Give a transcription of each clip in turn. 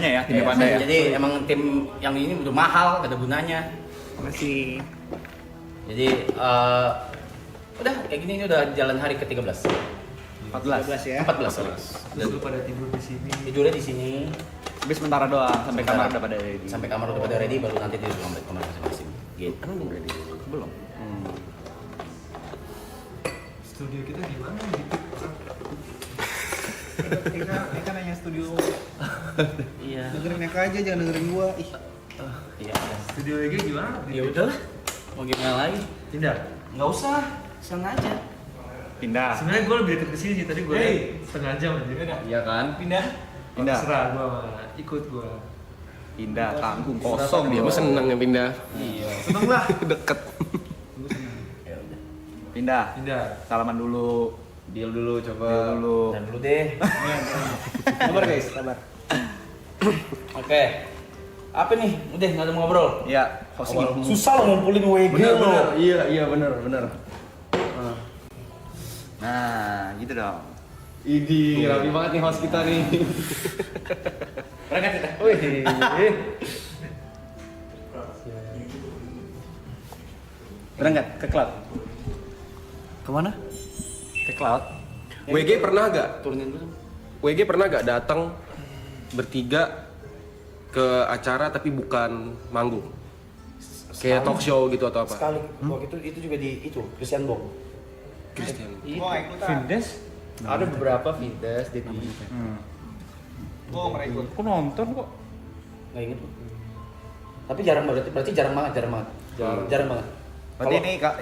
Ya, timnya Pandai ya. Jadi emang tim yang ini udah mahal, gak ada gunanya. Makasih. Jadi udah kayak gini ini udah jalan hari ke-13. 14 ya. 14. Lu pada tidur di sini. Tidurnya di sini Habis sementara doang sampai kamar udah pada ready. sampai kamar udah pada ready baru nanti tidur di kamar masing-masing. Gitu. belum ready. Belum. Studio kita di mana gitu? Ini kan hanya studio. Iya. Dengerin Eka aja, jangan dengerin gua. Ih. Iya. Studio EG gimana? Ya udahlah. Mau gimana lagi? Pindah. Nggak usah. Sana aja. Pindah. Sebenarnya gue lebih dekat ke sini sih, tadi gue setengah jam aja. Iya kan? Pindah. Pindah. Serah gue ikut gue. Pindah tanggung kosong dia. Gue seneng yang pindah. Iya. Seneng lah. Deket. Ya udah. Pindah. Pindah. Salaman dulu. Deal dulu coba. Deal dulu. Dan dulu deh. Sabar guys, sabar. Oke. Apa nih? Udah nggak ada mau ngobrol. Iya, hosting. Susah lo ngumpulin WG lo. Iya bener. Nah, gitu dong. Idi, rapi banget nih host kita nih. Berangkat kita. Wih. Berangkat ke cloud. Kemana? Ke cloud. WG pernah gak? Turunin dulu. WG pernah gak datang bertiga ke acara tapi bukan manggung? Kayak talk show gitu atau apa? Sekali. Waktu itu juga di itu Christian Bong. Christian. Gua nggak ikutan. Vindes? Ada beberapa Vindes, jadi Gua nggak pernah ikut. Aku nonton kok. Nggak inget. Tapi jarang banget. Berarti jarang banget. Jarang banget. Berarti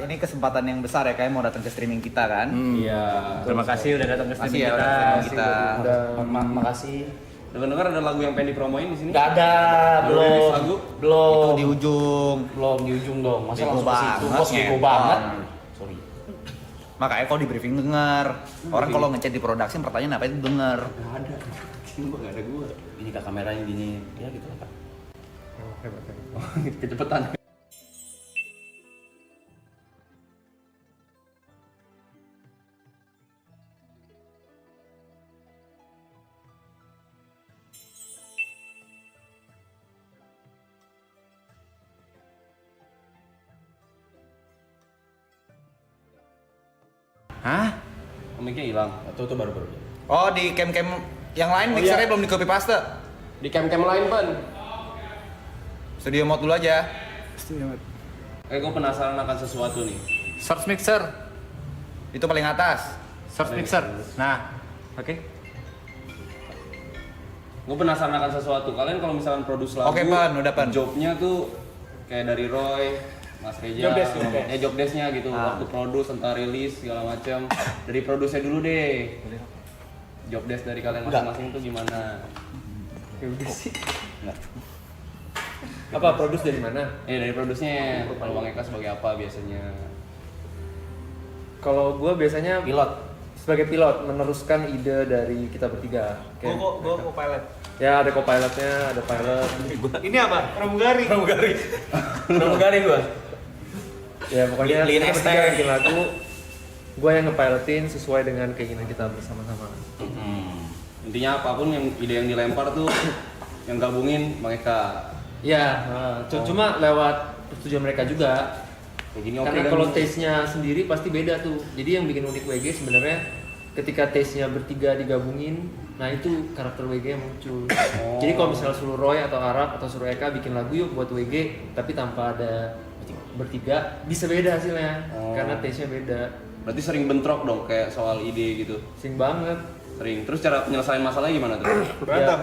ini kesempatan yang besar ya, kayak mau datang ke streaming kita kan? Iya. Terima kasih udah datang ke streaming Makasih ya kita. udah datang ke kita. Makasih. Dengar-dengar ada lagu yang pengen dipromoin di sini? Gak ada, Belum rilis belum. lagu? Belum. Itu di ujung. Belum di ujung dong. Masa Bego langsung ke situ? banget, Bos bego ngepon. banget. Sorry. Makanya kalau di briefing denger. Orang kalau ngechat di production pertanyaan apa itu denger. Gak ada. Gak ada gua. Ini kak kameranya gini. Ya gitu lah Pak. hebat. Kecepatan. Hah? Mic-nya hilang. Itu baru. Oh, di cam-cam yang lain Oh, mixernya iya. belum di copy paste. Di cam-cam lain, Pan. Studio mode dulu aja. Gue penasaran akan sesuatu nih. Source mixer. Itu paling atas. Source mixer. Nah, oke. Gue penasaran akan sesuatu. Kalian kalau misalkan produce lagu, Oke, Pan, udah, Pan. Jobnya tuh kayak dari Roy, Mas Reja, Job desk. job desk-nya gitu. Ah. Waktu produce, entah rilis segala macam. Dari produce dulu deh. Job desk dari kalian masing-masing tuh gimana? Ya udah sih. Enggak. Apa produce dari mana? Dari produce-nya. Kalau Bang Eka sebagai apa biasanya? Kalau gue biasanya Pilot. sebagai pilot meneruskan ide dari kita bertiga. Gua pilot. Ya ada co-pilotnya, ada pilot. Ini apa? Pramugari. Pramugari gua. Ya pokoknya Lean kita ST. bertiga yang bikin lagu. Gue yang ngepilotin sesuai dengan keinginan kita bersama-sama. Intinya apapun yang ide yang dilempar tuh yang gabungin Bang Eka. Ya, cuma lewat persetujuan mereka juga. Kayak gini oke Karena kan? kalau taste-nya sendiri pasti beda tuh. Jadi yang bikin unik WG sebenarnya ketika taste-nya bertiga digabungin, nah itu karakter WG yang muncul. Oh. Jadi kalau misalnya suruh Roy atau Arab atau suruh Eka bikin lagu yuk buat WG, tapi tanpa ada bertiga, bisa beda hasilnya. Oh. Karena taste-nya beda. Berarti sering bentrok dong kayak soal ide gitu. Sing banget. Sering. Terus cara penyelesaian masalahnya gimana tuh? Berantem.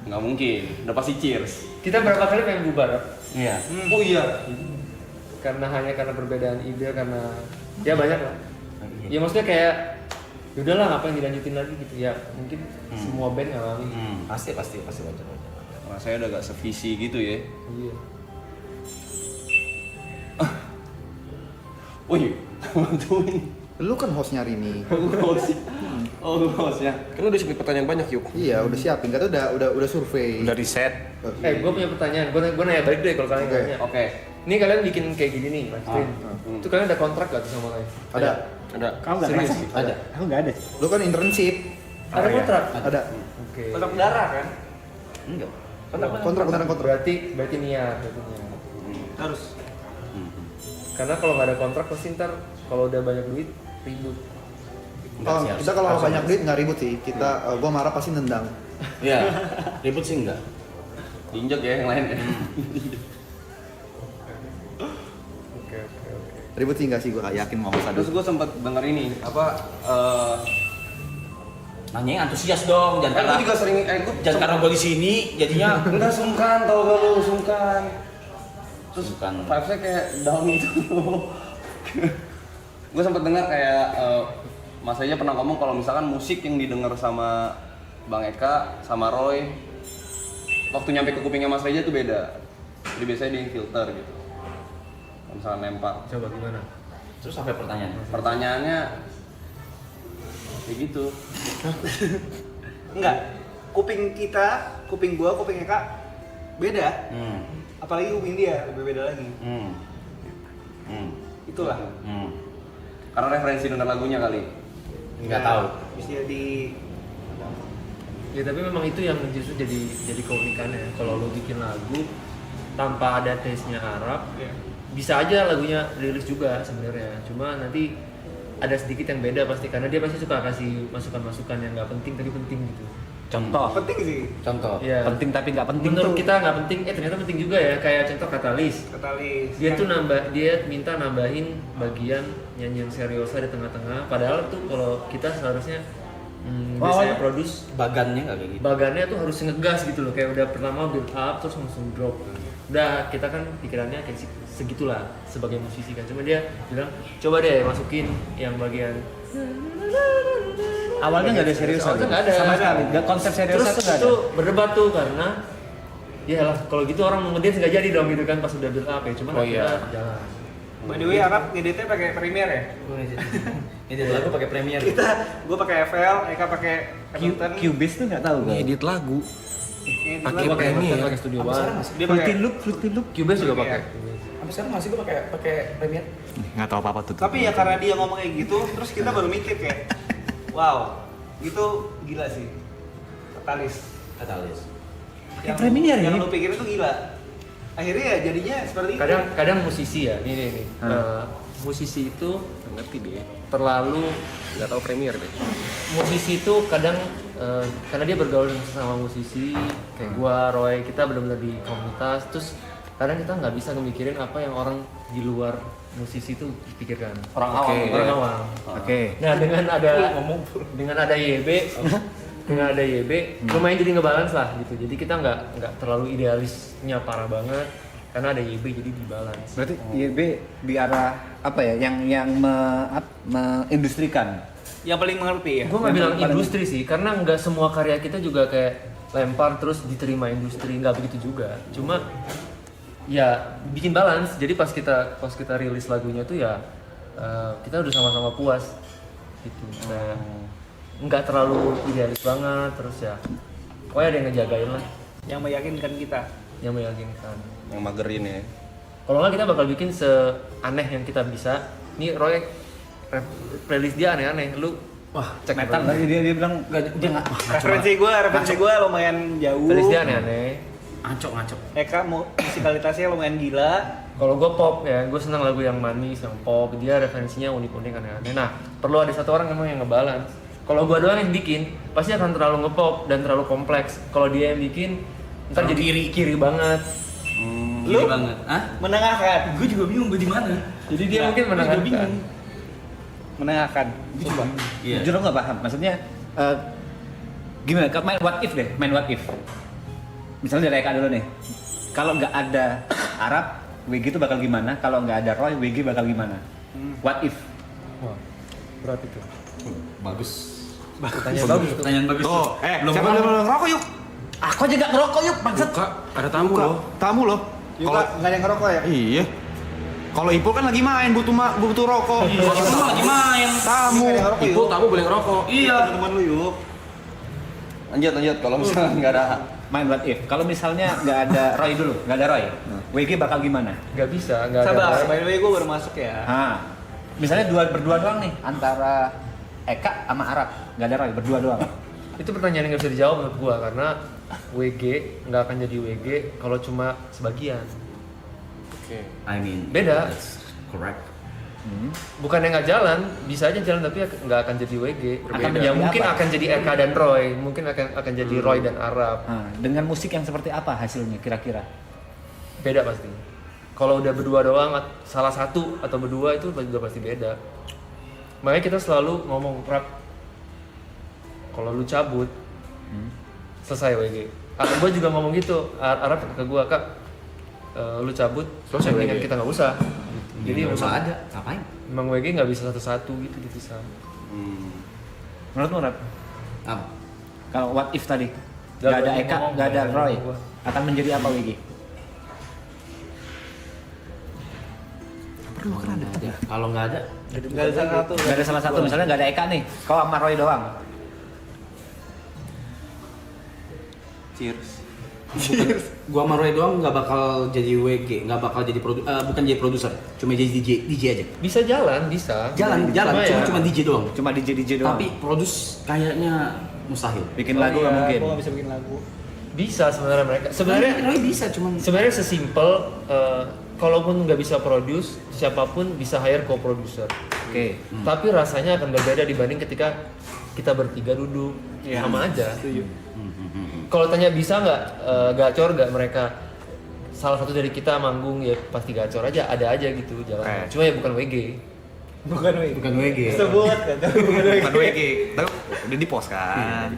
Nggak mungkin. Udah pasti cheers. Kita berapa kali pengen bubar, Rap? Iya. Oh iya. Karena perbedaan ide, karena ya banyak lah. Ya maksudnya kayak yaudahlah ngapain dilanjutin lagi gitu ya, mungkin semua band ngalamin. Pasti wajar. Wah, saya udah gak sevisi gitu ya. Iya. Wih, bantuin. Lu kan hostnya hari ini. Host. Oh, host ya. Kan udah siapin pertanyaan banyak yuk. Iya, udah siapin. Kata udah survei. Udah riset. Gue punya pertanyaan, gue nanya balik deh kalau kalian Oke. nanya. Oke. Ini kalian bikin kayak gini nih, Mas Vin. Itu kalian ada kontrak gak tuh sama lain? Ada. Ada. Kamu nggak Serius? ngerasa? Ada. Aku nggak ada. Lu kan internship. Ada kontrak? Ada. Oke. Kontrak darah kan? Enggak. Kontrak. Berarti niat. Harus. Karena kalau nggak ada kontrak pasti ntar kalau udah banyak duit ribut. Kita kalau banyak duit nggak ribut sih. Gua marah pasti nendang. Iya. Ribut sih enggak. Diinjek ya yang lain ya. Oke. Ribut sih nggak sih, gua yakin mau sadar. Terus gue sempat denger ini Nanya antusias dong, jangan gue juga sering karena gua di sini jadinya enggak sungkan tau gak lu sungkan. Terus Sungkan. vibes-nya kayak down gitu. Gue sempat dengar kayak Mas Eja pernah ngomong kalau misalkan musik yang didengar sama Bang Eka sama Roy waktu nyampe ke kupingnya Mas Reja tuh beda. Jadi biasanya dia filter gitu. Kalau misalnya lempar. Coba gimana? Terus sampai pertanyaan. Pertanyaannya kayak gitu. Enggak. Kuping gua, kuping Eka beda. Apalagi kuping dia lebih beda lagi. Itulah. Karena referensi denger lagunya kali. Enggak tahu. Bisa jadi Ya tapi memang itu yang justru jadi keunikannya. Kalau lo bikin lagu tanpa ada taste-nya Arab, bisa aja lagunya rilis juga sebenarnya. Cuma nanti ada sedikit yang beda pasti karena dia pasti suka kasih masukan-masukan yang nggak penting tapi penting gitu. Contoh. penting sih. Contoh. Ya. Penting tapi nggak penting Menurut tuh. kita nggak penting, ternyata penting juga ya. Kayak contoh Katalis. Katalis. Dia tuh dia minta nambahin bagian nyanyian seriosa di tengah-tengah. Padahal tuh kalau kita seharusnya biasanya produce Bagannya nggak kayak gitu. bagannya tuh harus ngegas gitu loh, kayak udah pertama build up terus langsung drop. Udah kita kan pikirannya kayak segitulah sebagai musisi kan, cuma dia bilang coba deh masukin yang bagian Awalnya nggak ada serius. Awalnya nggak ada Sama sekali. Nggak konsep serius terus tuh nggak ada. itu berdebat tuh karena ya lah kalau gitu orang mau ngedance nggak jadi dong gitu kan pas udah build up ya, cuma jalan. By the way, Arab ngeditnya pakai Premiere ya? Ini lagu pakai Premiere. Gua pakai FL, Eka pakai Ableton. Cubase tuh nggak tahu gua. Ngedit lagu. Ini Pakai dulu Premiere. Pakai Studio Sampai One. sekarang masih. Dia pakai Fruity Loop. Cubase juga Iya. pakai. Sampai sekarang masih gua pakai Premiere. Nggak tahu apa-apa tuh. Tapi ya karena dia ngomong kayak gitu, terus kita baru mikir kayak, wow, itu gila sih. Katalis. Premiere yang ini. lu pikir itu gila. Akhirnya ya jadinya seperti itu. Kadang musisi ya, ini. Musisi itu Ngerti dia. terlalu Nggak tahu Premiere deh. musisi itu kadang karena dia bergaul sama musisi kayak gua, Roy, kita benar-benar di komunitas, terus kadang kita nggak bisa ngemikirin apa yang orang di luar musisi itu pikirkan. Orang awam. Orang awam. Oke. Nah dengan ada YB, lumayan jadi ngebalance lah gitu. Jadi kita nggak terlalu idealisnya parah banget karena ada YB jadi dibalance. Berarti YB di arah apa ya? Yang mengindustrikan. yang paling mengerti ya. Gue nggak Yang bilang paling- industri sih, karena nggak semua karya kita juga kayak lempar terus diterima industri, nggak begitu juga. Cuma ya bikin balance. Jadi pas kita rilis lagunya tuh ya kita udah sama-sama puas gitu. Kayak nggak terlalu idealis banget, terus ya pokoknya ada yang ngejagain lah, Yang meyakinkan kita. yang meyakinkan. Yang magerin ya. Kalau nggak kita bakal bikin seaneh yang kita bisa. Nih Roy playlist dia aneh-aneh, lu Cek metal tadi dia bilang Dia nggak. Referensi gue lumayan jauh. playlist dia aneh-aneh. Ngaco. Eka musikalitasnya lumayan gila. Kalau gue pop ya, gue senang lagu yang manis, yang pop. Dia referensinya unik-unik aneh-aneh. Nah, perlu ada satu orang emang yang ngebalance. Kalau gue doang yang bikin, pasti akan terlalu ngepop dan terlalu kompleks. Kalau dia yang bikin, ntar Terlalu jadi kiri banget. Lu banget. Hah? menengahkan. Gue juga bingung gue di mana. Jadi dia mungkin menangkan. Menengahkan. Coba. Iya. Jujur aku nggak paham. Maksudnya gimana? Main what if deh. Main what if. Misalnya dari Eka dulu nih. Kalau nggak ada Arab, WG itu bakal gimana? Kalau nggak ada Roy, WG bakal gimana? What if? Wah, berat itu. Bagus. Pertanyaan bagus. Oh, Siapa belum ngerokok yuk? Aku aja nggak ngerokok yuk, bangsat. Buka, ada tamu loh. Tamu loh. Kalau nggak ada yang ngerokok ya? Iya. Kalau Ipul kan lagi main butuh rokok. Semua lagi main. Tamu. Nggak ada yang ngerokok Ibu yuk. tamu boleh ngerokok. Iya. Teman lu yuk. Lanjut kalau misalnya nggak ada. Main what if. Kalau misalnya nggak ada Roy dulu, nggak ada Roy, WG bakal gimana? Gak bisa, gak ada. Sabar, by the way gue baru masuk ya. Misalnya berdua doang nih antara Eka sama Arab, nggak ada Roy, berdua doang. Itu pertanyaan yang gak bisa dijawab menurut gua karena WG nggak akan jadi WG kalau cuma sebagian. Oke. I mean, Beda. that's correct. Bukannya nggak jalan, bisa aja jalan tapi nggak akan jadi WG. Akan Ya menjadi mungkin apa? akan jadi Eka dan Roy, mungkin akan jadi Roy dan Arab. Nah, dengan musik yang seperti apa hasilnya kira-kira? Beda pasti. Kalau udah berdua doang, salah satu atau berdua itu udah pasti beda. Makanya kita selalu ngomong rap. Kalau lu cabut, selesai WG. Gue juga ngomong gitu. Arab ke gue, Kak, lu cabut, Selesai mendingan WG. kita nggak usah. Jadi nggak usah memang- ada, ngapain? Memang WG nggak bisa satu-satu gitu dipisah. Menurutmu Rap? Apa? Kalau what if tadi? Nggak Gak ada boleh Eka, ngomong, gak ada nggak Roy. ngomong gua. Akan menjadi apa WG? Kalau nggak ada, Nggak ada salah satu. Gak ada salah satu, misalnya gak ada Eka nih. Kau sama Roy doang. Cheers. gua sama Roy doang nggak bakal jadi WG, nggak bakal jadi bukan jadi produser, cuma jadi DJ aja. Bisa jalan, bisa. Jalan, cuma DJ doang. Cuma DJ doang. Tapi produce kayaknya mustahil. bikin lagu nggak mungkin. Gue nggak bisa bikin lagu. Bisa sebenarnya mereka. Sebenarnya Roy bisa, cuman sebenarnya sesimpel kalaupun nggak bisa produce, siapapun bisa hire co-producer. Oke. Tapi rasanya akan berbeda dibanding ketika kita bertiga duduk. Iya. Sama aja. Kalau tanya bisa nggak gacor nggak mereka, salah satu dari kita manggung ya pasti gacor aja, ada aja gitu jalan. Oke. Cuma ya bukan WG. Bukan WG. bukan WG. Sebut kan. Bukan WG. Bukan WG. Tapi udah di post kan.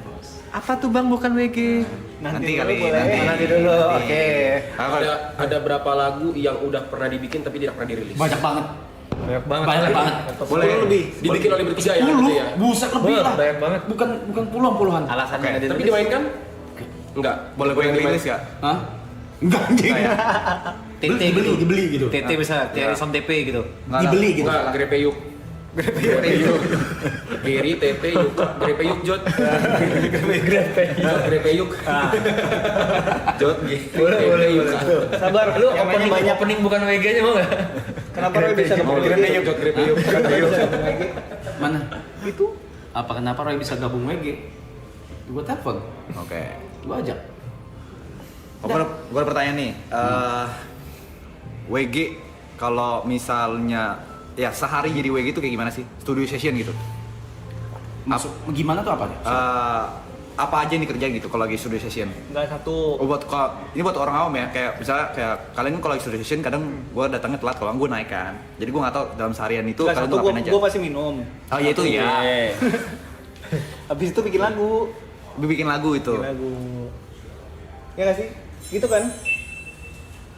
Apa tuh Bang bukan WG? Nanti kali dulu boleh. nanti dulu. Oke. Ada berapa lagu yang udah pernah dibikin tapi tidak pernah dirilis? Banyak banget. Banyak banget. Banyak banget. Boleh lebih. Dibikin oleh bertiga ya gitu ya. Buset lebih lah. Banyak banget. Bukan puluhan. Alasannya nggak Tapi dirilis. dimainkan? Enggak. Boleh gue yang rilis gak? Hah? Enggak anjing. TT Dibeli gitu. TT bisa, TT Som TP gitu. Dibeli gitu. Enggak, Grepeyuk. Grepeyuk. Geri, TT, Yuk, Grepeyuk, Jot. Grepeyuk. Jot, Boleh. Sabar. Lu Yang mainnya banyak. opening bukan WG-nya mau nggak? Kenapa Roy bisa Mau gabung Grepeyuk, Jot, Grepeyuk. Mana? Itu. Kenapa Roy bisa gabung WG? Gua telepon, Oke. gua ajak. Gue ada pertanyaan nih. WG kalau misalnya ya sehari jadi WG itu kayak gimana sih? Studio session gitu. Masuk gimana tuh apa? Apa aja yang dikerjain gitu kalau lagi studio session? Enggak satu. Oh, ini buat orang awam ya, kayak misalnya kayak kalian kalau lagi studio session kadang gue datangnya telat kalau gue naik kan. Jadi gue nggak tahu dalam seharian itu Enggak kalian satu. tuh ngapain aja. Gue pasti minum. Oh iya itu ya. Habis itu bikin lagu. Bikin lagu itu. Bikin lagu. Ya nggak sih? Gitu kan?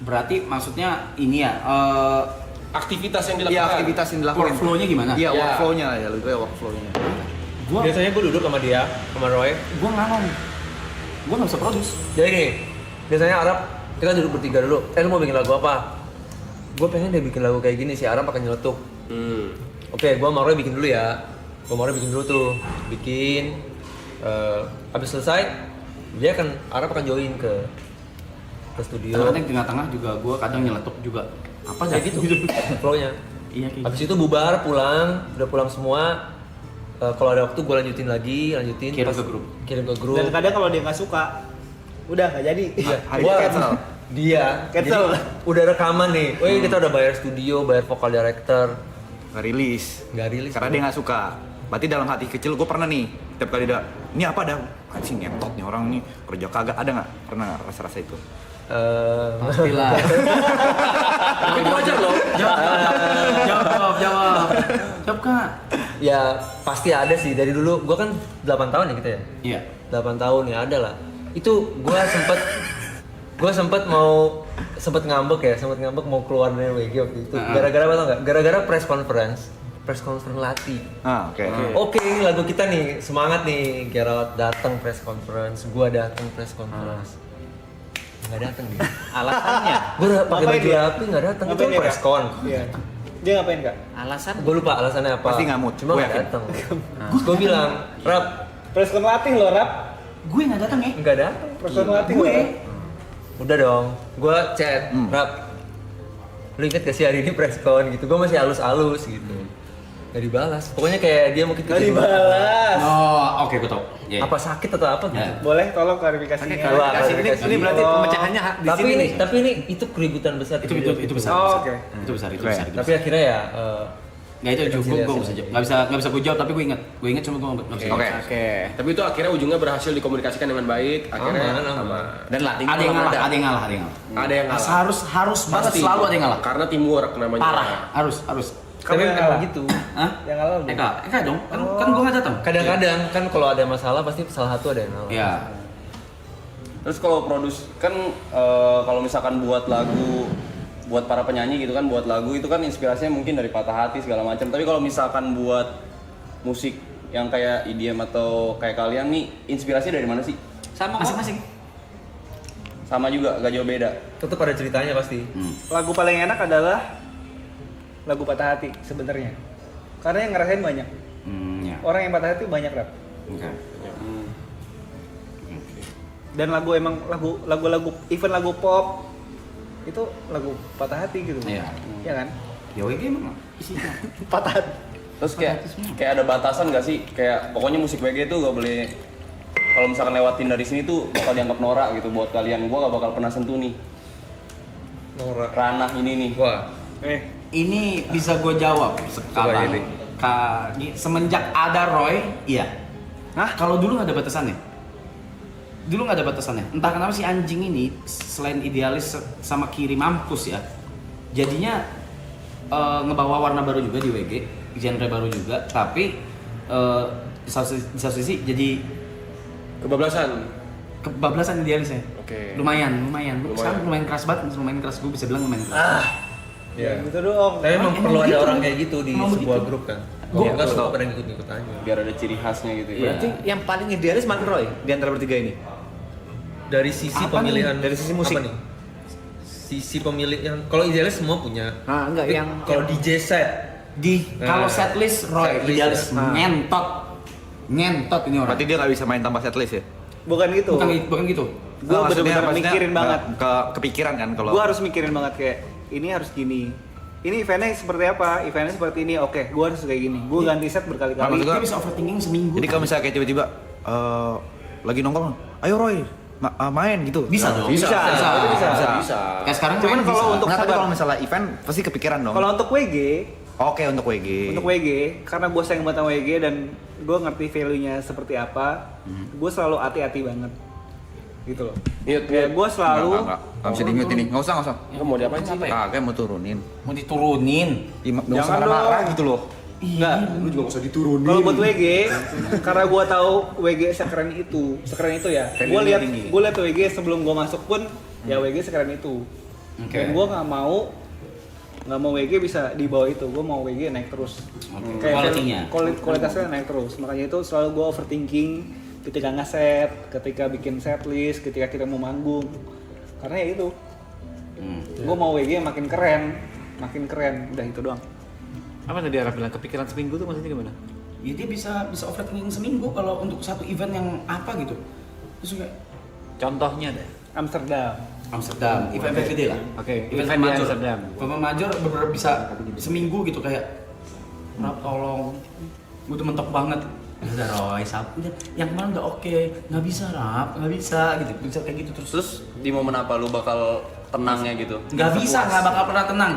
Berarti maksudnya ini ya, Aktivitas yang dilakukan. Iya aktivitas yang dilakukan. workflow-nya gimana? Iya Ya. workflow-nya ya lebih kayak workflow-nya. Gua Biasanya gue duduk sama dia, sama Roy. nggak nggak bisa produce. Jadi gini, biasanya Arab kita duduk bertiga dulu. Lu mau bikin lagu apa? Gue pengen dia bikin lagu kayak gini, si Arab akan nyeletuk. Oke, gue sama Roy bikin dulu ya. Gue sama Roy bikin dulu tuh, bikin. Habis selesai, dia akan Arab akan join ke studio. Kadang-kadang di tengah-tengah juga gua kadang nyeletuk juga. Apa Kayak gitu, flow-nya. Iya kayak Habis itu bubar, pulang, udah pulang semua. Kalau ada waktu gue lanjutin. Kirim Pas- ke grup. Kirim ke grup. Dan kadang kalau dia nggak suka, udah nggak jadi. Iya, Hari gua- cancel. Dia Cancel. jadi udah rekaman nih. Kita udah bayar studio, bayar vokal director, Nggak rilis. nggak rilis. Karena dia nggak suka. Berarti dalam hati kecil gue pernah nih. Tiap kali ada, ini apa dah? Anjing ngentot nih orang nih kerja kagak ada nggak? Pernah nggak rasa-rasa itu? pastilah. Tapi itu wajar loh. Jawab Kak. Ya pasti ada sih dari dulu. Gue kan 8 tahun ya kita ya. Iya. 8 tahun ya ada lah. Itu gue sempet ngambek mau keluar dari WG waktu itu. Gara-gara apa tau nggak? Gara-gara press conference Lati. Ah oke. Oke, ini lagu kita nih, semangat nih. Gerald datang press conference, gua datang press conference. Nggak datang dia. Alasannya? Gua udah pakai Ngapain baju dia? rapi nggak datang. Itu Ngapain kan dia, press Kak? con. Iya. Dia ngapain Kak? Alasan? Gua lupa alasannya apa. Pasti nggak mood, Cuma gua nggak yakin. datang. Terus gua bilang, Rap, Preskon latih loh, Rap. Gue nggak datang ya. nggak datang. Preskon latih Gue. loh. Udah dong, gua chat, Rap. Lu inget gak sih hari ini press con gitu? Gua masih halus-halus gitu. Gak dibalas. Pokoknya kayak dia mungkin Gak dibalas. Oh, oke gue tau. Iya. apa sakit atau apa gitu. Ya. Boleh tolong klarifikasinya. Ini berarti pemecahannya di Tapi sini ini nih. tapi ini itu keributan besar. Itu besar. Oh, besar. oke. Itu besar. Tapi akhirnya ya Nggak itu gue nggak bisa gue jawab tapi gue ingat cuma gue nggak bisa. Oke. Tapi itu akhirnya ujungnya berhasil dikomunikasikan dengan baik. Akhirnya aman. Dan latih Ada yang ngalah. Ada yang ngalah. Ada yang ngalah. Harus banget Pasti. selalu ada yang ngalah. Karena teamwork namanya. Parah. Harus. tapi yang memang ngalah? gitu. Hah? Yang ngalah lu. Eka dong. Kan gue nggak datang. Kadang-kadang kan kalau ada masalah pasti salah satu ada yang ngalah. Ya. Terus kalau produs kan kalau misalkan buat lagu buat para penyanyi gitu kan buat lagu itu kan inspirasinya mungkin dari patah hati segala macam. Tapi kalau misalkan buat musik yang kayak EDM atau kayak kalian nih inspirasinya dari mana sih? Sama masing-masing. Sama juga, gak jauh beda. Tetap ada ceritanya pasti. Lagu paling enak adalah lagu patah hati sebenarnya. Karena yang ngerasain banyak. Ya. Orang yang patah hati banyak rap. Oke. Dan lagu event lagu pop itu lagu patah hati gitu. Iya. Iya kan? Ya WG emang isinya. Patah hati. Terus kayak ada batasan gak sih? Kayak pokoknya musik WG tuh gak boleh kalau misalkan lewatin dari sini tuh bakal dianggap norak gitu buat kalian. Gua gak bakal pernah sentuh nih Norak. ranah ini nih. Wah. Ini bisa gue jawab sekarang. gini. Semenjak ada Roy, iya. Hah? Kalau dulu nggak ada batasannya. Dulu nggak ada batasannya. Entah kenapa si anjing ini selain idealis sama kiri mampus ya. Jadinya ngebawa warna baru juga di WG, genre baru juga. Tapi di satu sisi jadi kebablasan idealisnya. Oke. Lumayan. Sekarang lumayan keras banget, lumayan keras. Gue bisa bilang lumayan keras. Iya. Gitu dong. Tapi emang Emang perlu ada begitu. orang kayak gitu di Emang sebuah begitu. grup kan. Gua- Kalau enggak semua pada ngikut-ngikut aja. Biar ada ciri khasnya gitu ya. Berarti yang paling idealis mana Roy di antara bertiga ini? Dari sisi Apa pemilihan nih? Dari sisi musik? apa nih? Sisi pemilihan. Kalau idealis semua punya. Ah, enggak Tapi yang kalau DJ set Kalau setlist Roy Setlist, idealis ya. ngentot ini orang. berarti dia nggak bisa main tanpa setlist ya? Bukan gitu. Bukan gitu. Gue bener-bener mikirin banget. Kepikiran kan kalau Gue harus mikirin banget kayak ini harus gini. Ini eventnya seperti apa? Eventnya seperti ini. Oke, gue harus kayak gini. Gue ganti set berkali-kali. Maksud gua- Dia bisa overthinking seminggu. jadi kalau misalnya kayak tiba-tiba lagi nongkrong, ayo Roy main gitu. bisa dong. Bisa. Kayak sekarang Cuman main kalau bisa. untuk Nggak, tapi sabar. kalau misalnya event pasti kepikiran dong. Kalau untuk WG, Oke untuk WG. karena gue sayang banget sama WG dan gue ngerti value-nya seperti apa, gue selalu hati-hati banget. Gitu loh. Kayak gue selalu Nggak bisa di-mute ini. Nggak usah. Ya, mau diapain sih? Kayak mau turunin. Mau diturunin. Nggak Jangan usah marah dong. gitu loh. Enggak. Lu juga gak usah diturunin. Kalau buat WG, karena gue tahu WG sekeren itu ya. Value-nya Gue lihat WG sebelum gue masuk pun, ya WG sekeren itu. Oke. Dan gue nggak mau WG bisa di bawah itu. Gue mau WG naik terus. Oke. Quality-nya. Kualitasnya naik terus. Makanya itu selalu gue overthinking ketika nge-set, ketika bikin setlist, ketika kita mau manggung. Karena ya itu. Gue mau WG makin keren. Udah itu doang. Apa tadi Arab bilang kepikiran seminggu tuh maksudnya gimana? Ya dia bisa overthinking seminggu kalau untuk satu event yang apa gitu. Terus kayak Contohnya deh. Amsterdam. event gede lah. Oke, Event event di major. Amsterdam. Event major bener-bener bisa seminggu gitu kayak Rap tolong, gue tuh mentok banget. Udah Roy, yang kemarin udah oke, nggak bisa Rap, nggak bisa gitu, bisa kayak gitu terus. Terus di momen apa lu bakal tenangnya gitu? Nggak bisa, nggak bakal pernah tenang.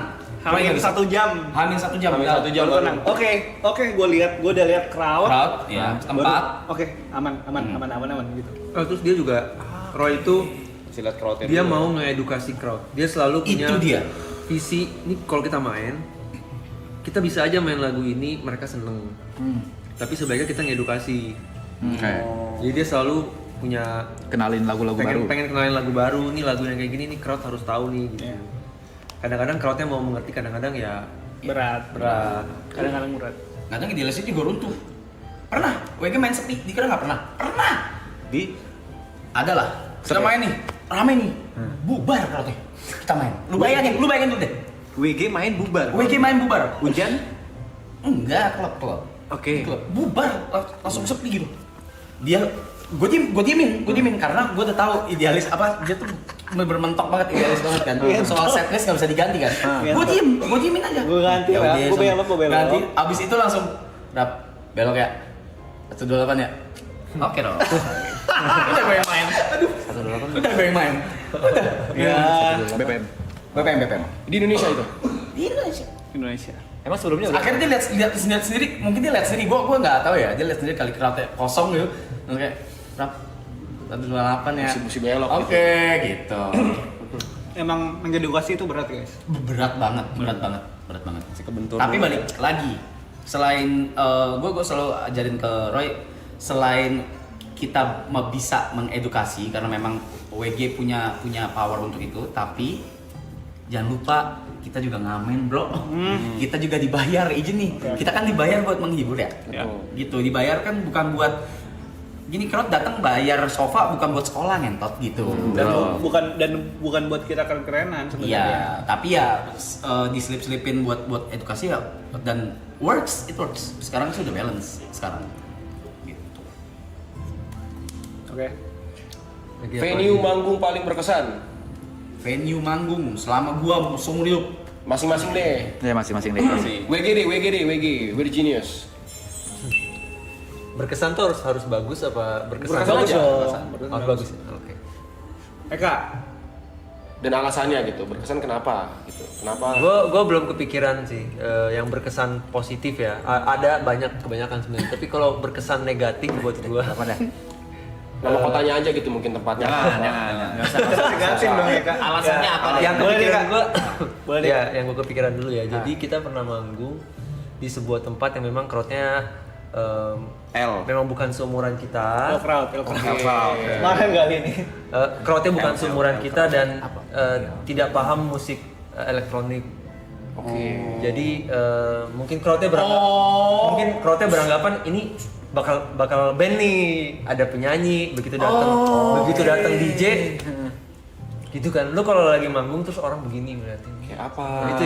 Roy nggak bisa. 1 jam. Hamin 1 jam. Hamin nggak. 1 jam Baru baru. tenang. Oke, gue udah lihat crowd. Crowd, ya, tempat. Oke, aman gitu. terus dia juga Roy itu Kasih lihat crowdnya dia dulu. mau ngedukasi crowd. Dia selalu punya Itu dia. visi. Ini kalau kita main, kita bisa aja main lagu ini mereka seneng. Tapi sebaiknya kita ngedukasi. Oke. Jadi dia selalu punya Kenalin lagu-lagu baru. pengen kenalin lagu baru. Nih lagu yang kayak gini nih crowd harus tahu nih gitu. Iya. Kadang-kadang crowdnya mau mengerti, kadang-kadang ya Berat. Kadang-kadang berat. Kadang idealisnya juga runtuh. Pernah, WG main sepi, dikira nggak pernah? Pernah. Di Ada lah. Kita main nih, rame nih, bubar crowdnya. Kita main. Lu bayangin dulu deh. WG main bubar. WG main bubar. Hujan? Enggak, klub. Oke. Klub. Bubar, langsung sepi gitu. Dia, gue diemin karena gue udah tahu idealis apa dia tuh bermentok banget, idealis banget kan. Soal setlist nggak bisa diganti kan. Iya. Gue diemin aja. Gue ganti Ya lah, udah, gue belok. Ganti. Abis itu langsung belok ya. 128 ya. Oke dong. Udah gue yang main. Aduh. 128. Udah gue yang main. Udah. Ya. BPM. Di Indonesia itu. Di Indonesia. Indonesia. Emang sebelumnya udah Akhirnya dia lihat sendiri, mungkin dia lihat sendiri. Gue nggak tahu ya. Dia lihat sendiri kali crowdnya kosong gitu. Terus kayak rap 128 ya. Musim belok Oke, gitu. Emang mengedukasi itu berat guys. Berat banget. Masih kebentur. Tapi balik lagi, selain gue selalu ajarin ke Roy, selain kita bisa mengedukasi karena memang WG punya power untuk itu, tapi jangan lupa kita juga ngamen bro. Kita juga dibayar, izin nih. Kita kan dibayar buat menghibur ya. Gitu, dibayar kan bukan buat gini, crowd datang bayar sofa bukan buat sekolah ngentot gitu. Dan bukan buat kita keren-kerenan sebenarnya. Iya, tapi ya diselip-selipin buat edukasi ya, dan it works. Sekarang sih udah balance sekarang. Gitu. Oke. Venue manggung paling berkesan. Venue manggung selama gua seumur hidup. Masing-masing deh. Ya masing-masing deh. WG, Virginius. Berkesan tuh harus bagus apa berkesan? Bagus aja? dong. Oh, bagus. Oke. Eka, Dan alasannya gitu, berkesan kenapa gitu. Kenapa? Gue belum kepikiran sih yang berkesan positif ya. Ada kebanyakan sebenarnya. Tapi kalau berkesan negatif buat gue apa dah? Nama kotanya aja gitu mungkin tempatnya. Jangan. gantiin dong Eka. Alasannya apa deh? Yang Boleh deh, kepikiran Kak. gue, Boleh deh. ya yang gue kepikiran dulu ya. Jadi kita pernah manggung di sebuah tempat yang memang crowdnya memang bukan seumuran kita. Oh, crowd. Kemarin kali ini. Crowdnya bukan seumuran kita dan tidak paham musik elektronik. Oke. Jadi mungkin crowdnya beranggapan ini bakal band nih, ada penyanyi, begitu datang DJ gitu kan. Lu kalau lagi manggung terus orang begini ngeliatin. Kayak apa?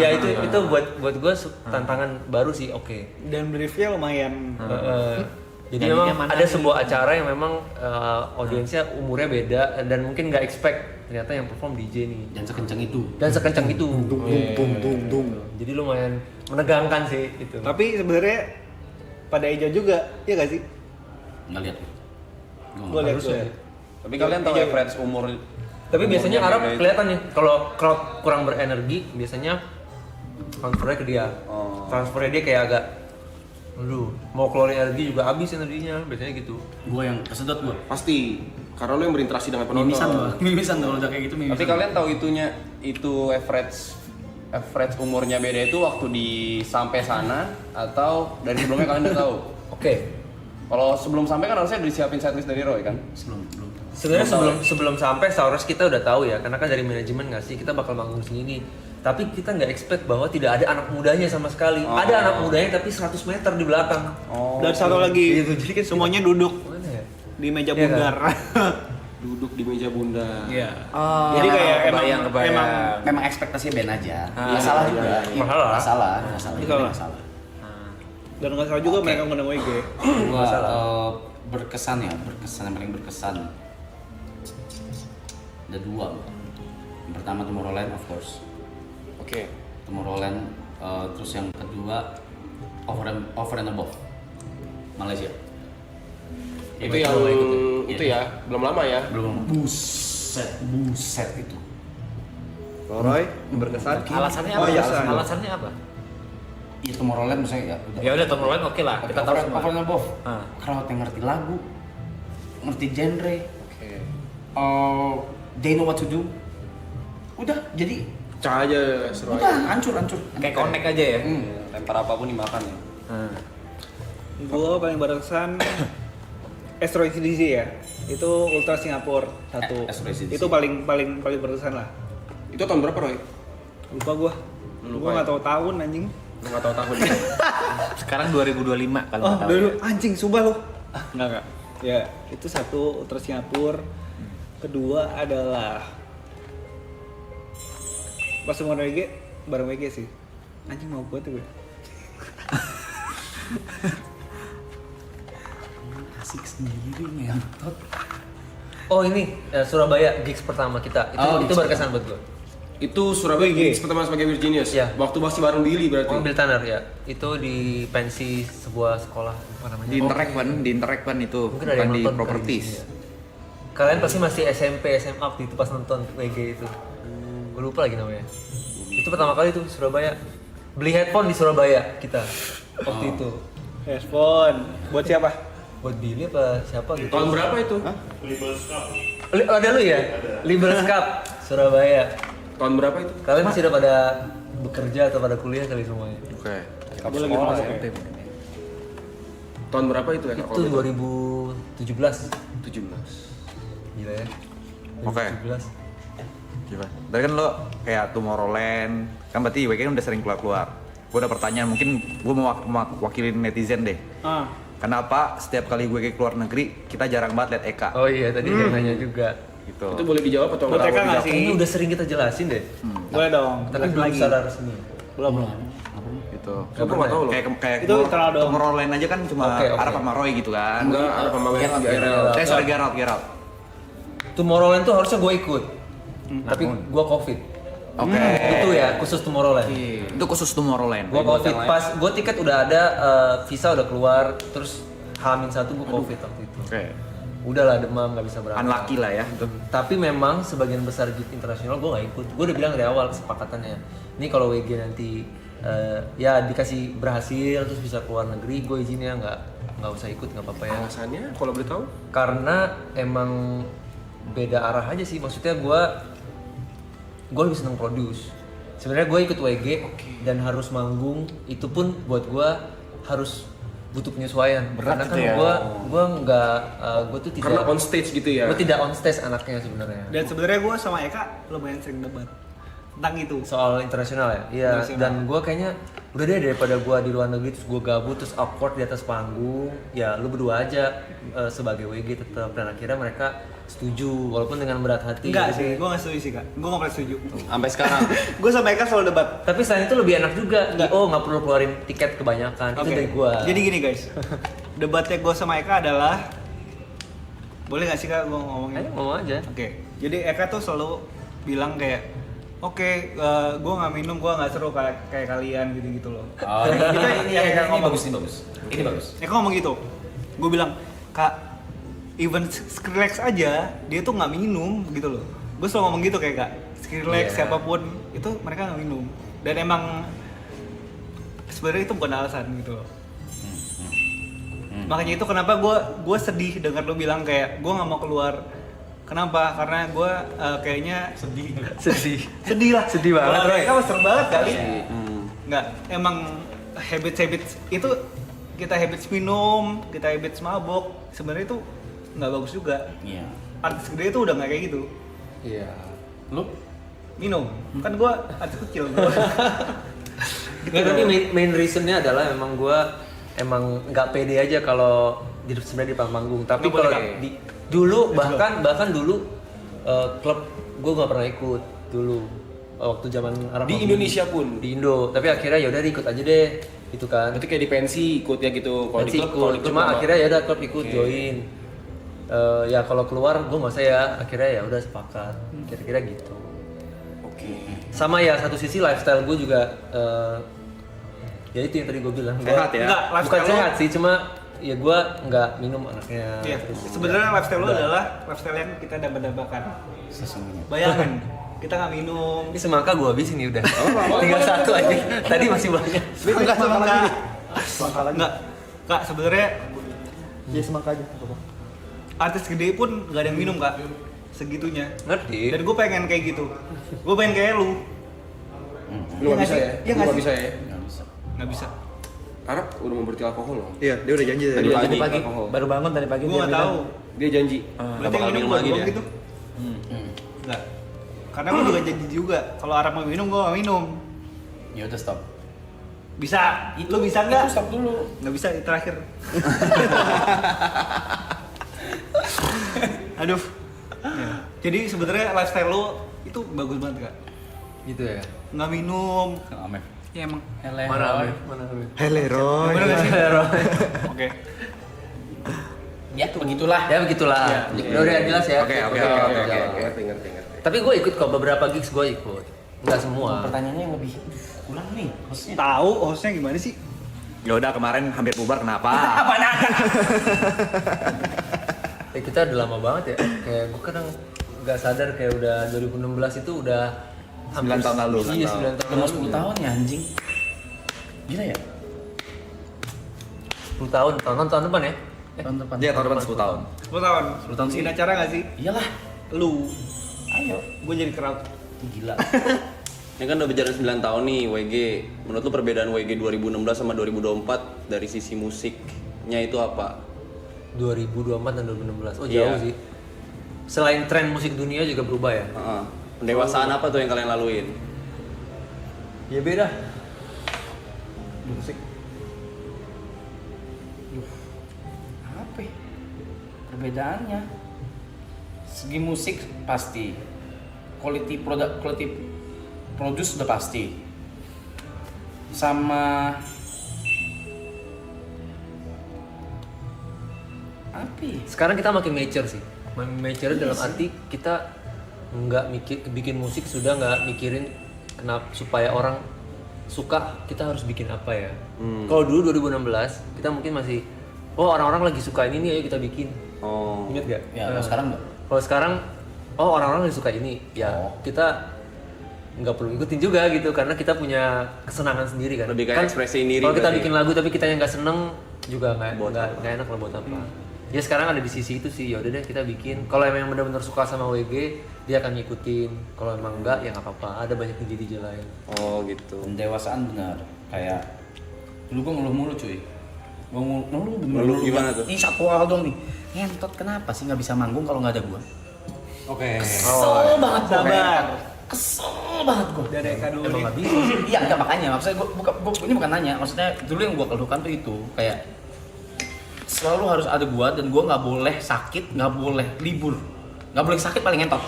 Itu buat gue tantangan baru sih. Oke. Dan briefnya lumayan. Jadi memang ada sebuah acara yang memang audiensnya umurnya beda dan mungkin nggak expect ternyata yang perform DJ nih. Dan sekencang itu. Jadi lumayan menegangkan sih itu. Tapi sebenarnya pada Eja juga, iya gak sih? Nggak lihat. Gue lihat tuh. Tapi kalian tahu average umur. Tapi biasanya umurnya Arab beda itu? kelihatan nih kalau crowd kurang berenergi biasanya transfernya ke dia. Transfernya dia kayak agak mau keluarin energi juga habis energinya, biasanya gitu. Gue yang kesedot gue. Pasti. Karena lo yang berinteraksi dengan penonton. Mimisan kalau udah kayak gitu mimisan. Tapi kalian tahu itu average umurnya beda itu waktu di sampai sana atau dari sebelumnya kalian udah tahu? Oke. Kalau sebelum sampai kan harusnya udah disiapin setlist dari Roy kan? Belum. Sebenarnya sebelum sampai seharusnya kita udah tahu ya, karena kan dari manajemen nggak sih kita bakal manggung sini. Tapi kita nggak expect bahwa tidak ada anak mudanya sama sekali. Ada anak mudanya tapi 100 meter di belakang. Dan satu lagi, Gitu, jadi kan semuanya duduk Mana ya? di meja Iya, bundar. Duduk di meja bunda. Iya. Oh, Jadi kayak kebayang. Memang ekspektasinya band aja. Masalah juga. Masalah. Masalah. Dan nggak salah juga mereka ngundang WG. Gua berkesan yang paling berkesan. Ada dua. Yang pertama Tomorrowland of course. Oke. Tomorrowland, terus yang kedua Over and Above Malaysia. Itu yang itu ya, belum lama ya. Belum. Buset itu. Roy, berkesan. Alasannya Oh, apa? iya, Alasannya apa? Iya Tomorrowland misalnya ya. Ya udah Tomorrowland oke lah, kita tahu semua. Over and Above. Ah. Crowd yang ngerti lagu, ngerti genre, Oke. they know what to do. Udah, jadi Cah aja seru udah aja. hancur. Kayak connect aja ya. Lempar apapun dimakan ya. Gue paling berkesan Astro ACDC ya. Itu Ultra Singapura 1. Astro ACDC. Itu paling berkesan lah. Itu tahun berapa, Roy? Lupa gue. Gue nggak tahu tahun anjing. Lu nggak tahu tahun. Sekarang 2025 kalau Oh, nggak tahu. dulu ya. anjing sumpah lu. Enggak. Ya, itu satu Ultra Singapura. Kedua adalah pas semua WG, bareng WG sih. Anjing mau gue tuh gue. asik sendiri ngentot. Oh ini Surabaya gigs pertama kita. Itu berkesan buat gue. Itu Surabaya gigs pertama sebagai Weird Genius. Iya. Waktu masih bareng Billy berarti. Oh, Bill Tanner ya. Itu di pensi sebuah sekolah apa namanya? Di Interact Pan itu, Mungkin ada bukan yang di nonton Properties. kali, ya. Kalian pasti masih SMP, SMA waktu itu pas nonton WG itu. Gue lupa lagi namanya. Itu pertama kali tuh Surabaya. Beli headphone di Surabaya kita waktu itu. Headphone. Buat siapa? Buat Billy apa siapa gitu. Tahun berapa itu? Ada lu ya? Liberals Cup Surabaya. Tahun berapa itu? Kalian masih udah pada bekerja atau pada kuliah kali semuanya? Oke. Gue lagi masuk ya. Tahun berapa itu ya? Itu 2017. 17. Gila ya. Oke. 2017. Gila. Tadi kan lo kayak Tomorrowland, kan berarti WG kan udah sering keluar-keluar. Gue ada pertanyaan, mungkin gue mau wakilin netizen deh. Kenapa setiap kali WG keluar negeri, kita jarang banget liat Eka? Oh iya, tadi dia nanya juga. Gitu. Itu boleh dijawab atau Buat enggak? Eka nggak sih? Kayaknya udah sering kita jelasin deh. Boleh dong. Tapi Jelasin belum secara resmi. Belum. Gitu. Gue nggak tahu loh. Kayak Itu terlalu dong. Tomorrowland aja kan cuma Oke. Arab sama Roy gitu kan. Enggak, ada pemain GRL. Sorry, Gerald. Tomorrowland tuh harusnya gue ikut. Tapi gue COVID. Oke. Itu ya, khusus Tomorrowland. Itu khusus Tomorrowland. Gue COVID, pas gue tiket udah ada, visa udah keluar, terus H-1 gue COVID waktu itu. Oke. Udahlah demam, nggak bisa berangkat. Unlucky lah ya. Tapi memang sebagian besar gigs internasional gue nggak ikut. Gue udah bilang dari awal kesepakatannya. Ini kalau WG nanti ya dikasih berhasil terus bisa keluar negeri, gue izin ya nggak usah ikut, nggak apa-apa ya. Alasannya kalau boleh tahu? Karena emang beda arah aja sih. Maksudnya gue lebih seneng produce. Sebenarnya gue ikut WG dan harus manggung, itu pun buat gue harus butuh penyesuaian. Karena kan gue nggak gue tuh tidak. Karena on stage gitu ya. Gue tidak on stage anaknya sebenarnya. Dan sebenarnya gue sama Eka lumayan sering debat tentang itu. Soal internasional ya? Iya. Dan gue kayaknya udah deh, daripada gue di luar negeri terus gue gabut terus awkward di atas panggung, ya lu berdua aja sebagai WG tetap. Dan akhirnya mereka setuju walaupun dengan berat hati. Enggak gitu. sih, gue nggak setuju sih Kak. Gue nggak pernah setuju. Sampai sekarang. Gue sama Eka selalu debat. Tapi selain itu lebih enak juga. Oh nggak perlu keluarin tiket kebanyakan. Itu Oke. dari gue. Jadi gini guys, debatnya gue sama Eka adalah, boleh nggak sih Kak gue ngomongin? Ayo ngomong aja. Oke, jadi Eka tuh selalu bilang kayak, oke, gue nggak minum, gue nggak seru kayak kalian gitu loh. Oh, ini Eka ngomong. Ini bagus. Eka ngomong gitu. Gue bilang, Kak, even Skrillex aja dia tuh nggak minum gitu loh. Gue selalu ngomong gitu kayak Kak, Skrillex siapapun itu mereka nggak minum. Dan emang sebenarnya itu bukan alasan gitu loh. Makanya itu kenapa gue sedih dengar lu bilang kayak gue nggak mau keluar. Kenapa? Karena gue kayaknya sedih lah. Sedih banget, Kalau Roy. mereka mah serem banget kali. Nggak, emang habits kita habits minum, kita habits mabok, sebenarnya itu nggak bagus juga. Iya. Artis gede itu udah nggak kayak gitu. Iya. Lu Minum, kan gue artis kecil. Nggak, tapi main reasonnya adalah emang gue emang nggak pede aja kalau sebenarnya di panggung. Tapi Nggak boleh, kalau dulu bahkan dulu klub gue nggak pernah ikut dulu waktu zaman Arab Di Mabuk. Indonesia pun? Di Indo. Tapi akhirnya ya udah ikut aja deh gitu kan. Berarti kayak di pensi ikut ya gitu. Kalau di Nanti klub, kalau di ikut. klub Cuma sama- akhirnya ya udah klub ikut join. Ya kalau keluar gue nggak usah ya. Akhirnya ya udah sepakat. Kira-kira gitu. Sama ya satu sisi lifestyle gue juga ya itu yang tadi gue bilang. Sehat ya? Enggak, Bukan lifestyle lo- sehat sih, cuma ya gue nggak minum anaknya. Iya, Terus sebenarnya udah. lifestyle lo Udah. adalah lifestyle yang kita dambakan. sesungguhnya. Bayangin, kita nggak minum. Ini semangka gue habisin nih udah. Tinggal satu aja. Tadi masih banyak. Enggak, enggak. Kak, sebenarnya Ya semangka aja. artis gede pun nggak ada yang minum Kak, segitunya. Ngerti. Dan gue pengen kayak gitu. Gue pengen kayak lu. Lu nggak bisa ya? Iya Lu nggak nggak sih? bisa ya? Nggak bisa. Arab udah mau berhenti alkohol loh. Iya, dia udah janji Tadi tadi. pagi. Baru bangun tadi pagi Gue nggak tahu. Dia janji. Berarti yang minum gue doang gitu? Enggak. Karena gue juga janji juga. Kalau Arab mau minum, gue nggak minum. Ya udah stop. Bisa. Lu bisa nggak? Itu stop dulu. Nggak bisa, itu terakhir. Aduh. Ya. Jadi sebenarnya lifestyle lo itu bagus banget Kak. Gitu ya. Nggak minum. Amef. Ya emang. Mana Amir? Mana Amir? Hele Roy. Bener nggak sih? Oke. Ya begitulah. Ya begitulah. Udah jelas ya. Oke. Ngerti. Tapi gue ikut kok, beberapa gigs gue ikut. Enggak semua. Pertanyaannya yang lebih kurang nih hostnya. Tahu hostnya gimana sih? Ya udah kemarin hampir bubar kenapa? Apa nak? Kita udah lama banget ya. Kayak gue kadang nggak sadar kayak udah 2016 itu udah 9 tahun lalu. Iya, 9 tahun Udah mau lalu. 10 tahun ya anjing. Gila ya? 10 tahun depan ya? Tahun depan. Iya, tahun depan 10 tahun. 10 tahun. 10 tahun sih. Bikin acara nggak sih? Iyalah. Lu. Ayo. Gue jadi crowd. Gila. Ini kan udah berjalan 9 tahun nih WG. Menurut lu perbedaan WG 2016 sama 2024 dari sisi musiknya itu apa? 2024 dan 2016. Oh Iya. jauh sih. Selain tren musik dunia juga berubah ya? Heeh. Pendewasaan apa tuh yang kalian laluin? Ya beda. Musik. Apa ya? Perbedaannya? Segi musik pasti. Quality produce udah pasti. Sama apa ya? Sekarang kita makin mature sih. Mature dalam arti kita nggak bikin musik sudah nggak mikirin kenapa supaya orang suka kita harus bikin apa ya. Kalau dulu 2016 kita mungkin masih orang-orang lagi suka ini nih ayo kita bikin. Oh. Ingat gak? Ya, kalau sekarang enggak. Kalau sekarang orang-orang lagi suka ini ya kita nggak perlu ikutin juga gitu karena kita punya kesenangan sendiri kan. Lebih kayak ekspresi diri Kalau kita berarti. bikin lagu tapi kita yang nggak seneng juga nggak apa? enak lah buat apa. Ya sekarang ada di sisi itu sih, ya udah deh kita bikin. Kalau emang benar-benar suka sama WG, dia akan ngikutin. Kalau emang enggak, ya nggak apa-apa. Ada banyak DJ lain. Oh gitu. Pendewasaan benar. Kayak dulu gua ngeluh mulu cuy. Gua ngeluh Ngeluh gimana tuh? Ini satu hal dong nih. Ngentot kenapa sih nggak bisa manggung kalau nggak ada gua? Oke. Kesel banget gua. Sabar. Kesel banget gua. Dari Eka dulu Emang nih. nggak bisa. Iya enggak makanya maksudnya gua ini bukan nanya, maksudnya dulu yang gua keluhkan tuh itu kayak selalu harus ada gua dan gua nggak boleh sakit, nggak boleh libur, nggak boleh sakit paling ngentot.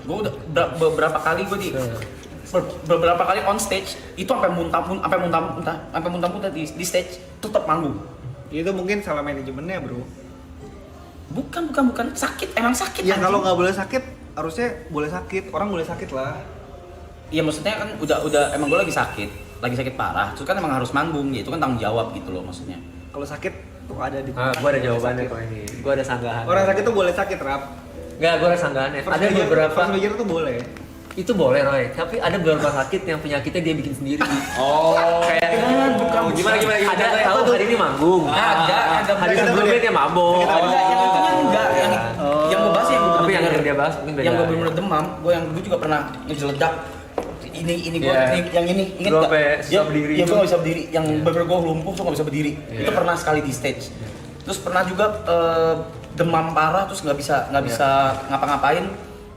Gua udah beberapa kali gua beberapa kali on stage itu sampai muntah di stage tetap manggung. Itu mungkin salah manajemennya, Bro. Bukan sakit, emang sakit. Ya anjing. kalau nggak boleh sakit, harusnya boleh sakit. Orang boleh sakit lah. Iya maksudnya kan udah emang gua lagi sakit parah. Terus kan emang harus manggung, ya itu kan tanggung jawab gitu loh maksudnya. Kalau sakit tuh ada di. Gua ada jawabannya kok ini. Gua ada sanggahan. Orang sakit tuh boleh sakit, Rap. Nggak, gua ada sanggahannya. Ada beberapa. First major tuh boleh. Itu boleh Roy, tapi ada beberapa sakit yang penyakitnya dia bikin sendiri. Oh. Kayak bukan. gimana? Ada tahu hari ini manggung. Ada. Hari sebelumnya dia mabok. Enggak, yang itu kan enggak. Yang gue bahas yang gue Tapi yang dia bahas mungkin beda. yang gue bener-bener demam, gue juga pernah ngejeledak. Ini gue Yeah. yang ini inget Lu nggak? sampai susah berdiri Iya itu. gue nggak bisa berdiri. Yang bener-bener gue lumpuh tuh nggak bisa berdiri. Itu pernah sekali di stage. Terus pernah juga demam parah terus nggak bisa ngapa-ngapain.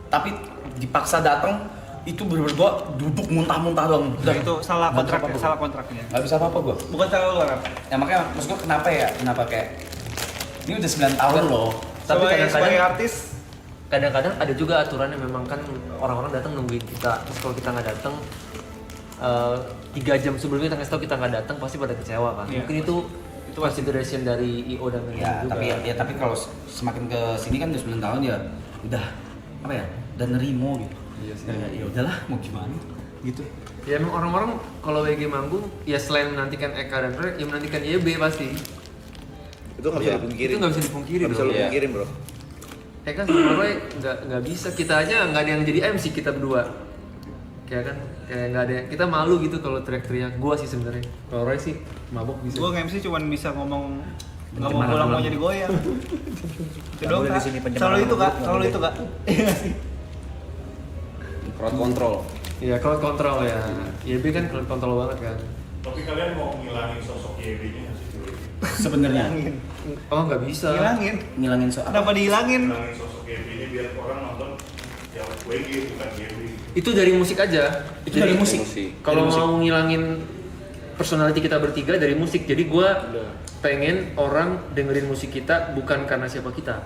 Tapi dipaksa datang itu bener-bener gue duduk muntah-muntah doang. Udah itu salah Nggak bisa kontraknya, apa-apa salah gua. kontraknya. Nggak bisa apa-apa gue. Bukan salah lu, Rap. Ya makanya maksud gue kenapa kayak ini udah 9 tahun loh. Tapi Sebagai kadang-kadang artis, kadang-kadang ada juga aturannya memang kan orang-orang datang nungguin kita. Terus kalau kita nggak datang 3 jam sebelumnya kita ngasih tahu kita nggak datang pasti pada kecewa kan. Iya. Mungkin itu consideration dari IO dan Ya, manajemen juga. tapi kalau semakin ke sini kan udah 9 tahun ya udah apa ya? Udah nerimo gitu. Iya sih. Ya udahlah mau gimana gitu. Ya emang orang-orang kalau WG manggung ya selain menantikan Eka dan Roy, ya menantikan YB pasti. Itu nggak bisa dipungkiri. Itu nggak bisa dipungkiri Nggak bisa dong. lu pungkirin, Bro. Eka sama Roy nggak bisa, kita aja nggak ada yang jadi MC kita berdua. Kayak kan kayak nggak ada, kita malu gitu kalau teriak-teriak. Gua sih sebenarnya. Kalau Roy sih mabok bisa. gua nge-MC cuman bisa ngomong nggak mau Pencemaran pulang mau ulang. jadi goyang. Itu Nggak doang, boleh Kak. di sini pencemaran Selalu itu, Kak. ulang. Selalu itu, Kak. Crowd control. Iya, crowd control ya. YB kan crowd control banget kan. Tapi kalian mau ngilangin sosok YB-nya nggak sih? Sebenarnya Hilangin. Oh nggak bisa. Hilangin. ngilangin soal Kenapa dihilangin? Ngilangin sosok YB-nya biar orang nonton ya WG bukan YB. Itu dari musik aja. Itu dari musik. Kalau Dari musik. mau ngilangin personality kita bertiga dari musik, jadi gua pengen orang dengerin musik kita bukan karena siapa kita.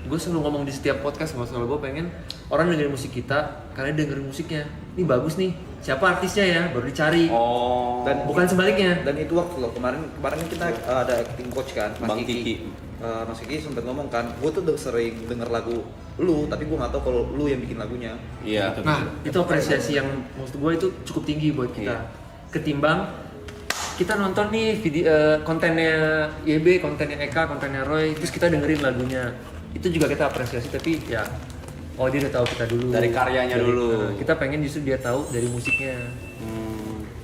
Gue selalu ngomong di setiap podcast, masalah gue pengen orang dengerin musik kita karena dengerin musiknya. Ini bagus nih, siapa artisnya ya, baru dicari. Oh. Dan Bukan sebaliknya. Dan itu waktu loh kemarin kita ada acting coach kan, Mas Bang Kiki. Kiki. Mas Kiki sempat ngomong kan, gue tuh udah sering denger lagu lu, tapi gue nggak tahu kalau lu yang bikin lagunya. Iya. Nah, itu apresiasi yang maksud gue itu cukup tinggi buat kita. Iya. Ketimbang kita nonton nih video kontennya YB, kontennya Eka, kontennya Roy, terus kita dengerin lagunya. Itu juga kita apresiasi, tapi ya oh dia udah tahu kita dulu. Dari karyanya dulu. Kita pengen justru dia tahu dari musiknya.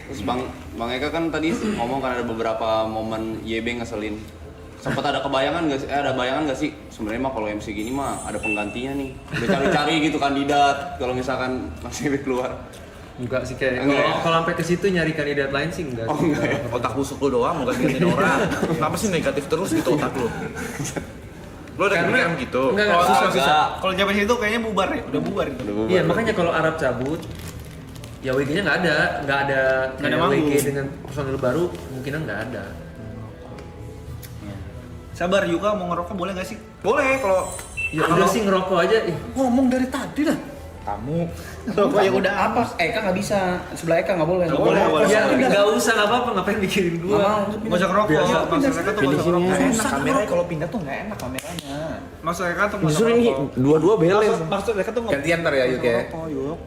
Terus Bang Eka kan tadi ngomong kan ada beberapa momen YB ngeselin. Sempat ada kebayangan nggak sih? Ada bayangan nggak sih? Sebenarnya mah kalau MC gini mah ada penggantinya nih. Udah cari-cari gitu kandidat. Kalau misalkan Mas YB keluar. Enggak sih kayak Enggak ya? kalau sampai ke situ nyari kandidat lain sih enggak. Oh, enggak ya? Otak busuk lu doang, mau gantiin orang. Kenapa sih negatif terus gitu otak lu? Lu ada kepikiran gitu? Enggak, Kalau susah. Kalau zaman itu kayaknya bubar ya, udah bubar itu. Iya, makanya kalau Arab cabut ya WG-nya nggak ada Nggak ada kayak manggung. WG dengan personil baru kemungkinan nggak ada. Sabar juga mau ngerokok boleh nggak sih? Boleh kalau Ya udah sih ngerokok aja. ngomong dari tadi lah. Kamu. Ngerokok ya udah Apa? Eka nggak bisa. Sebelah Eka nggak boleh. Nggak boleh, nggak boleh. Ya nggak usah nggak apa-apa ngapain mikirin gua. Nggak usah ngerokok. Maksud mereka tuh nggak usah ngerokok. Nggak enak kameranya kalau pindah tuh nggak enak kameranya. Maksud mereka tuh nggak usah Justru ini ngerokok. dua-dua beles. Maksud mereka tuh nggak Gantian ntar ya, Yuk, ya. ngerokok, Yuk.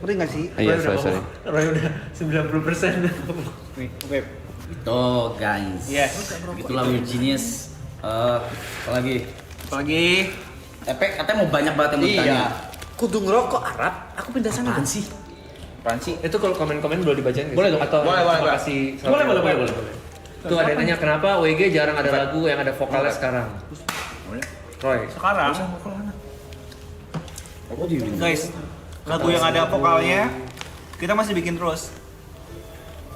Ngerti nggak sih? Iya, Roy udah ngomong. Roy udah 90%. Nih, oke. Tuh guys. Yes. Itulah Weird Genius. Apalagi? Apalagi Katanya mau banyak banget yang mau ditanya. Kudu ngerokok Arab, aku pindah sana Apaan sih? Itu kalau komen-komen boleh dibacain nggak Boleh sih? dong. Atau Boleh, boleh, cuma boleh. kasih Boleh. Tuh ada yang nanya kenapa WG jarang ada lagu yang ada vokalnya sekarang. Roy. sekarang guys, lagu yang ada vokalnya kita masih bikin terus.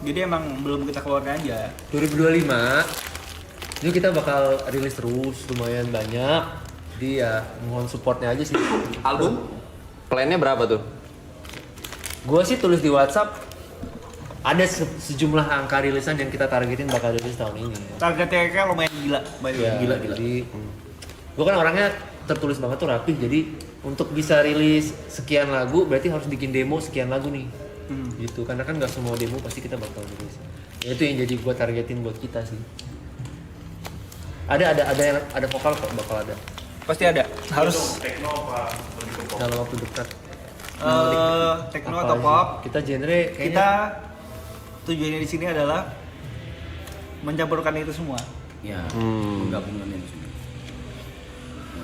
Jadi emang belum kita keluarkan aja. 2025 itu kita bakal rilis terus lumayan banyak. Jadi ya mohon supportnya aja sih. Album? Plannya berapa tuh? Gue sih tulis di WhatsApp ada sejumlah angka rilisan yang kita targetin bakal rilis tahun ini. Targetnya kayak lumayan gila, by the way. Ya, Gila. Jadi gue kan orangnya tertulis banget tuh rapih. Jadi untuk bisa rilis sekian lagu berarti harus bikin demo sekian lagu nih. Gitu karena kan nggak semua demo pasti kita bakal rilis. Ya itu yang jadi gue targetin buat kita sih. Ada vokal kok bakal ada Pasti ada. Harus Techno apa lebih ke pop? dalam waktu dekat. techno Apa atau aja? pop. Kita genre Kita kayaknya tujuannya di sini adalah mencampurkan itu semua. Ya, menggabungkan ini semua.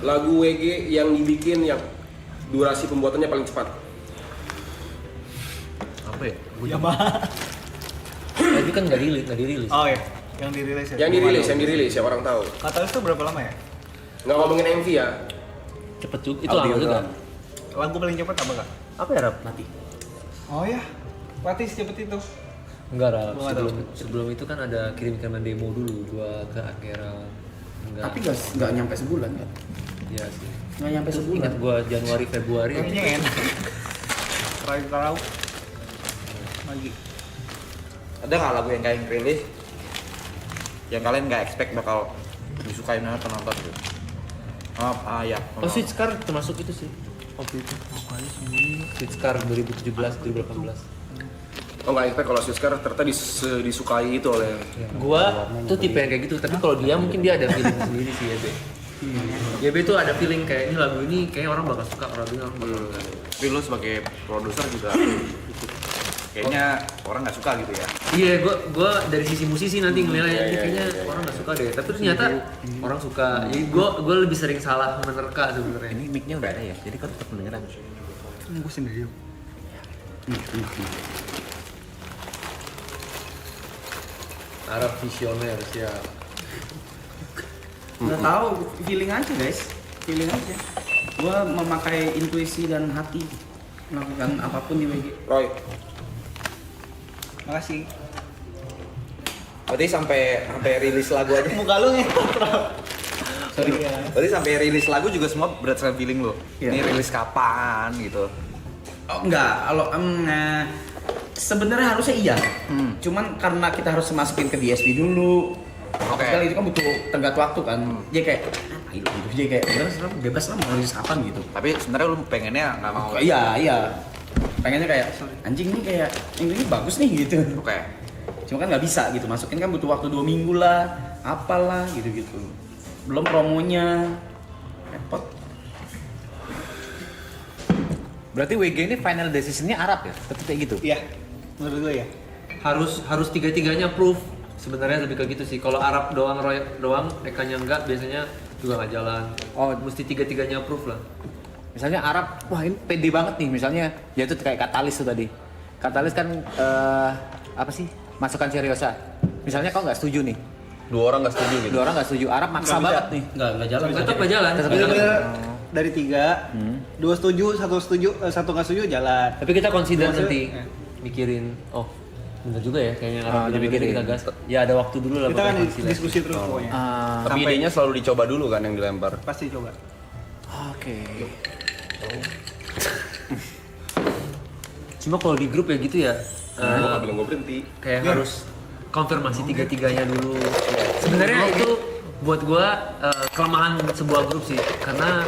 Lagu WG yang dibikin yang durasi pembuatannya paling cepat. apa ya? Yamaha. Tapi kan nggak dirilis. Oh ya, yang dirilis ya. Yang dirilis ya orang tahu. Katalis itu berapa lama ya? Nggak ngomongin MV ya. Cepet juga. Itu lama juga. Lagu paling cepat apa kak? Apa ya Rap? Mati. Oh ya, Pati secepat itu. Enggak Rap. Gua nggak Sebelum itu kan ada kirim-kiriman demo dulu gua ke Akera. Enggak. Tapi nggak nyampe sebulan kan? Iya sih. Nggak nyampe Itu sebulan. ingat gua Januari Februari. Kayaknya enak. Terakhir tahu. Lagi. Ada nggak lagu yang kalian rilis yang kalian nggak expect bakal disukai oleh penonton gitu? Ya. Oh Switch Car termasuk itu sih. Waktu itu. Switch Car 2017 2018. Oh nggak expect kalau Siskar ternyata disukai itu oleh. Gua tuh tipe yang kayak gitu, tapi kalau dia mungkin dia ada feeling sendiri sih YB. YB tuh ada feeling kayak ini lagu ini kayaknya orang bakal suka, orang bakal suka. Tapi lu sebagai produser juga kayaknya orang nggak suka gitu ya. Iya, gua dari sisi musisi nanti ngeliatnya ini kayaknya orang nggak suka deh. Tapi ternyata orang suka. Jadi gua lebih sering salah menerka sebenarnya. Ini mic-nya udah ada ya, jadi kau tetap mendengarkan. Ini gue sendiri. Arab visioner siap. Nggak tahu, feeling aja guys, feeling aja. Gua memakai intuisi dan hati melakukan apapun di WG. Roy, Makasih. Berarti sampai rilis lagu aja. Muka lu nih. Sorry. Berarti sampai rilis lagu juga semua berdasarkan feeling lo. Iya. Ini rilis kapan gitu. Oh enggak, kalau sebenarnya harusnya iya. Cuman karena kita harus masukin ke DSP dulu. Oke. Sekali itu kan butuh tenggat waktu kan. Jadi kayak ayo gitu. Jadi kayak bebas lah mau rilis kapan gitu. Tapi sebenarnya lu pengennya nggak mau. Iya. Pengennya kayak anjing nih kayak ini bagus nih gitu. Oke. Cuma kan nggak bisa gitu. Masukin kan butuh waktu 2 minggu lah, apalah gitu-gitu. belum promonya. Repot. Berarti WG ini final decision-nya Arab ya? Tetap kayak gitu? Iya, menurut gue ya. Harus tiga-tiganya proof. Sebenarnya lebih ke gitu sih. Kalau Arab doang, Roy doang, Ekanya enggak, biasanya juga nggak jalan. Oh, Mesti tiga-tiganya proof lah. misalnya Arab, wah ini pede banget nih misalnya, ya itu kayak Katalis tuh tadi. Katalis kan apa sih, masukan seriosa. Misalnya kau nggak setuju nih, 2 orang nggak setuju gitu. 2 orang nggak setuju, Arab maksa banget nih. Nggak jalan. Tetap nggak jalan. Tetap Tetap nggak nggak jalan. jalan. Dari 3, 2 setuju, 1 setuju, 1 nggak setuju jalan. Tapi kita consider Maksudnya, nanti mikirin, oh bener juga ya kayaknya Arab bener-bener dipikirin. kita gas. Ya ada waktu dulu lah. Kita kan buat konsilasi. diskusi terus pokoknya. Tapi idenya selalu dicoba dulu kan yang dilempar. Pasti coba. Oke. Cuma kalau di grup ya gitu ya. Gue nggak bilang gue berhenti. Kayak harus konfirmasi tiga-tiganya dulu. Sebenarnya itu buat gua kelemahan sebuah grup sih, karena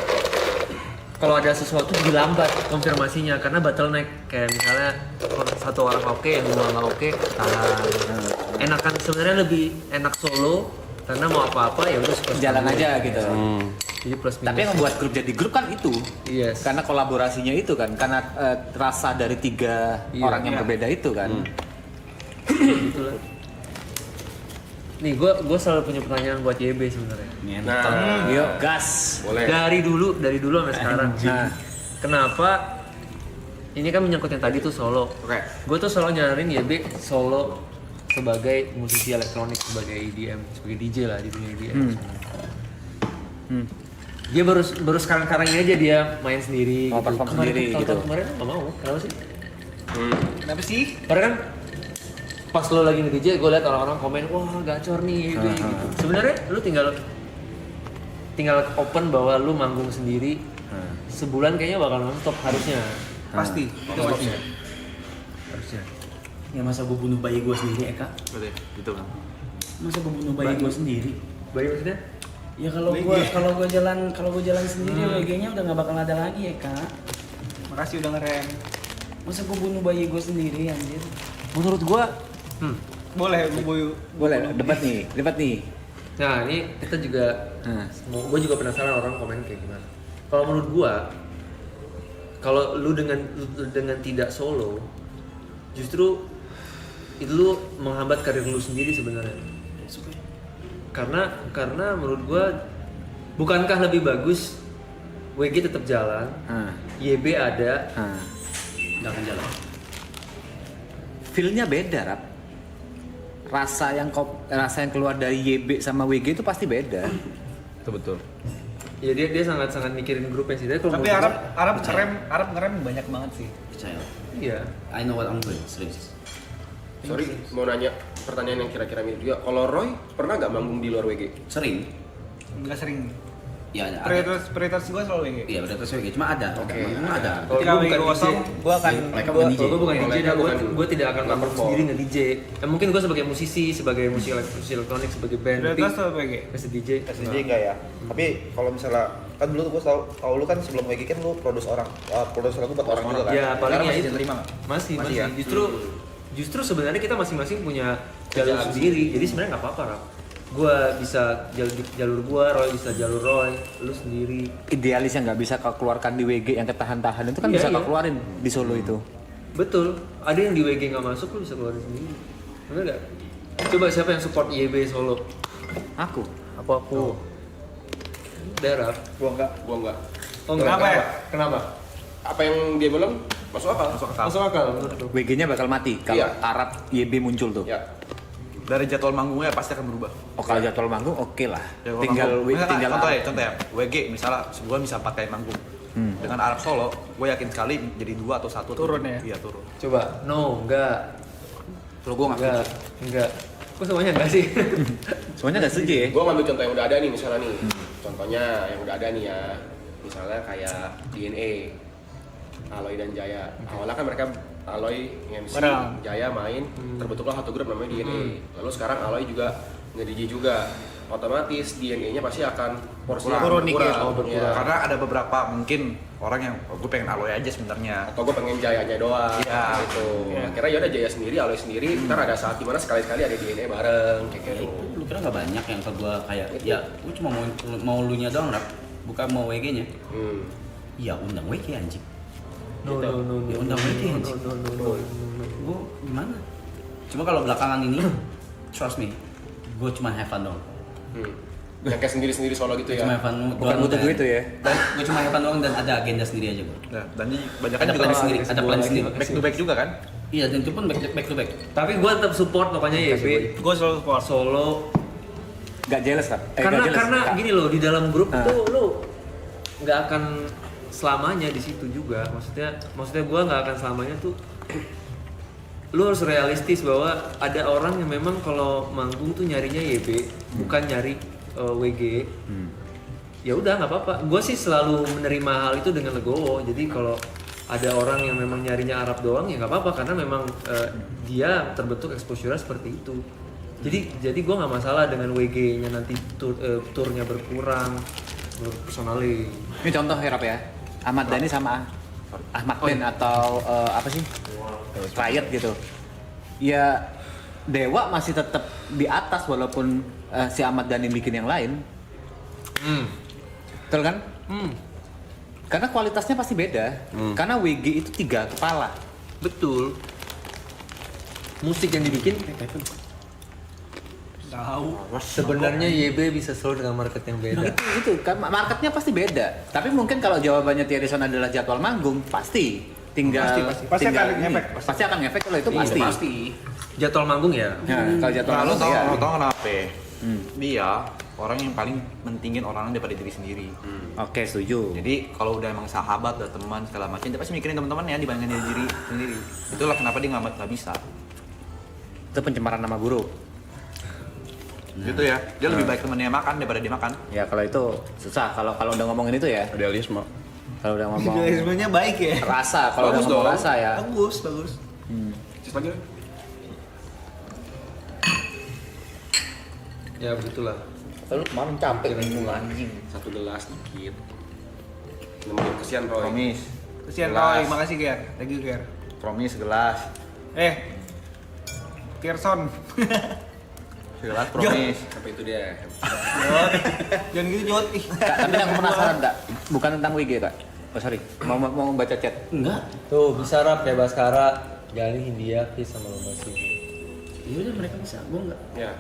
kalau ada sesuatu jadi lambat konfirmasinya karena bottleneck. Kayak misalnya satu orang oke, yang dua nggak oke, tahan. Enakan sebenarnya lebih enak solo karena mau apa-apa ya udah suka Jalan aja gitu. Jadi plus minus. Tapi yang membuat grup jadi grup kan itu. Yes. Karena kolaborasinya itu kan, karena rasa dari 3 Iya. orang yang berbeda itu kan. Gitu lah. Nih, gue selalu punya pertanyaan buat YB sebenarnya. Nah, Yuk, gas. boleh. Dari dulu sampai sekarang. Nah, kenapa? Ini kan menyangkut yang tadi tuh solo. Oke. Gue tuh selalu nyaranin YB solo sebagai musisi elektronik, sebagai EDM, sebagai DJ lah di dunia EDM. Dia baru sekarang ini aja dia main sendiri. Oh, perform sendiri tahun gitu. Kemarin nggak mau, kenapa sih? Kenapa sih? Karena kan pas lo lagi nge-DJ, gue liat orang-orang komen, wah gacor nih, gitu. Sebenarnya lu tinggal open bahwa lu manggung sendiri, sebulan kayaknya bakal non-stop harusnya. Pasti. Harusnya. Ya masa gue bunuh bayi gue sendiri, Eka? Berarti gitu kan. Masa gue bunuh bayi gue sendiri? Baik maksudnya? Ya kalau gue jalan sendiri, WG-nya udah nggak bakal ada lagi ya, Kak. Makasih udah ngerem. Masa gue bunuh bayi gue sendiri, anjir. Menurut gua Boleh, gue boyu. boleh debat nih. Nah ini kita juga, gue juga penasaran orang komen kayak gimana. Kalau menurut gua, kalau lu dengan tidak solo, justru itu lu menghambat karir lu sendiri sebenarnya. Karena menurut gua, bukankah lebih bagus WG tetap jalan, YB ada, Nggak akan jalan. Feel-nya beda, Rap. Rasa yang keluar dari YB sama WG itu pasti beda. Itu betul. ya dia sangat mikirin grupnya sih. Tapi Tapi Arab ngerem banyak banget sih. Percaya. iya. I know what I'm doing, serius. Sorry, mau nanya pertanyaan yang kira-kira mirip juga. Kalau Roy pernah nggak manggung di luar WG? Sering. Enggak sering. Ya ada. Prioritas gue selalu WG. Iya, berarti WG cuma ada. Ada. Ketika WG kosong, gue akan Mereka Gue bukan DJ. bukan DJ, Mereka bukan gue tidak akan manggung perform. sendiri nge-DJ. Mungkin gue sebagai musisi, sebagai musisi elektronik, sebagai band. prioritas selalu WG. As a DJ. SDJ enggak ya? Tapi kalau misalnya kan dulu tuh gue tahu lu kan sebelum WG kan lu produce lagu buat orang juga kan? Ya paling Sekarang ya masih itu. diterima nggak? Masih. ya? Justru sebenarnya kita masing-masing punya jalur sendiri. Jadi sebenarnya nggak apa-apa, Rap. Gua bisa jalur gua, Roy bisa jalur Roy, lu sendiri. Idealis yang nggak bisa kau keluarkan di WG yang ketahan-tahan itu kan Iya, bisa iya. kau keluarin di solo itu. Betul. Ada yang di WG nggak masuk, lu bisa keluarin sendiri. Bener nggak? Coba siapa yang support YB solo? Aku. Apa aku? Darap. Gua enggak. Gua nggak. Oh, Kenapa ya? Kenapa? Apa yang dia bilang masuk akal? Masuk akal menurut lu? WG-nya bakal mati kalau Iya. Arab YB muncul tuh. Ya. Dari jadwal manggungnya pasti akan berubah. Oh, kalau jadwal manggung oke lah. Jadwal Tinggal manggung. Misalkan, tinggal contoh ya, WG misalnya sebulan bisa 4 kali manggung. Dengan Arab solo, gue yakin sekali jadi 2 atau 1 Turun ya? Iya turun. Coba. No, enggak. Kalau gue nggak setuju. Enggak. Kok semuanya enggak sih? Semuanya nggak setuju ya. Gua ngambil contoh yang udah ada nih misalnya nih. Contohnya yang udah ada nih ya. Misalnya kayak DNA. Aloy dan Jaya. Awalnya kan mereka Aloy MC, Bareng. Jaya main, terbentuklah satu grup namanya DNA. Lalu sekarang Aloy juga nge-DJ juga. otomatis DNA-nya pasti akan porsinya Turun dikit. berkurang. Iya. Karena ada beberapa mungkin orang yang gue pengen Aloy aja sebenarnya. Atau gue pengen Jayanya doang. Iya. Gitu. Akhirnya yaudah Jaya sendiri, Aloy sendiri. Ntar ada saat dimana sekali-sekali ada DNA bareng kayak Ya gitu. itu lu kira nggak banyak yang ke gua kayak ya gua cuma mau lu nya doang rap bukan mau WG nya. Iya undang WG anjing. No, no, no, Ya no, undang WG no, anjing. no, no, no, no. Gua gimana? Cuma kalau belakangan ini trust me, gua cuma have fun doang. Yang kayak sendiri-sendiri solo gitu ya. Cuma have fun Bukan butuh duit tuh ya. Dan gua cuma have fun doang dan ada agenda sendiri aja gua. Nah, dan ini banyak kan Ada juga plan sendiri, ada plan sendiri. back to back juga kan? Iya dan itu pun back to back. Tapi gue tetap support pokoknya YB. Gue selalu support. Solo. Gak jealous kan? Karena gini loh di dalam grup tuh lu nggak akan selamanya di situ juga. Maksudnya gue nggak akan selamanya tuh. Lu harus realistis bahwa ada orang yang memang kalau manggung tuh nyarinya YB, bukan nyari WG. Ya udah nggak apa-apa. Gue sih selalu menerima hal itu dengan legowo. Jadi kalau ada orang yang memang nyarinya Arab doang ya nggak apa-apa karena memang dia terbentuk exposure seperti itu. Jadi gue nggak masalah dengan WG-nya nanti turnya berkurang personally. Ini contoh ya Rap ya. Ahmad Dhani sama Ahmad Ben atau apa sih? Riot gitu. Ya Dewa masih tetap di atas walaupun si Ahmad Dhani bikin yang lain. Betul kan? Karena kualitasnya pasti beda. Karena WG itu 3 kepala. Betul. Musik yang dibikin Tahu. sebenarnya YB bisa selalu dengan market yang beda. Itu kan marketnya pasti beda. Tapi mungkin kalau jawabannya Thierry adalah jadwal manggung, pasti tinggal Pasti tinggal akan ini. ngefek. Pasti akan ngefek kalau itu pasti. Jadwal manggung ya. Nah, kalau jadwal Nah, lo manggung ya. tau kenapa? Dia orang yang paling mentingin orang lain daripada diri sendiri. Oke, setuju. Jadi kalau udah emang sahabat, udah teman segala macam, dia pasti mikirin teman-temannya dibandingin diri sendiri. Itulah kenapa dia nggak bisa. Itu pencemaran nama guru. Gitu ya. Dia lebih baik temennya makan daripada dia makan. Ya kalau itu susah. Kalau udah ngomongin itu ya. Idealisme. Kalau udah ngomong Idealismenya baik ya. rasa, kalau udah Bagus ngomong dong. rasa ya. Bagus. Terus lagi. Ya begitulah. Lu kemarin capek minum anjing. 1 gelas dikit. Nemenin kesian Roy. Promise. Kesian Gelas. Roy, makasih Ger. Thank you Ger. Promise gelas. Kirson. Gelas promise. Sampai itu dia. Jangan gitu Jod. Ih. Kak, tapi aku penasaran Kak. Bukan tentang WG Kak. Oh sorry, mau baca chat. Enggak. Tuh bisa rap kayak Baskara, Gali, Hindia, Fis sama Lomba sih. Iya udah mereka bisa, gua enggak. Ya.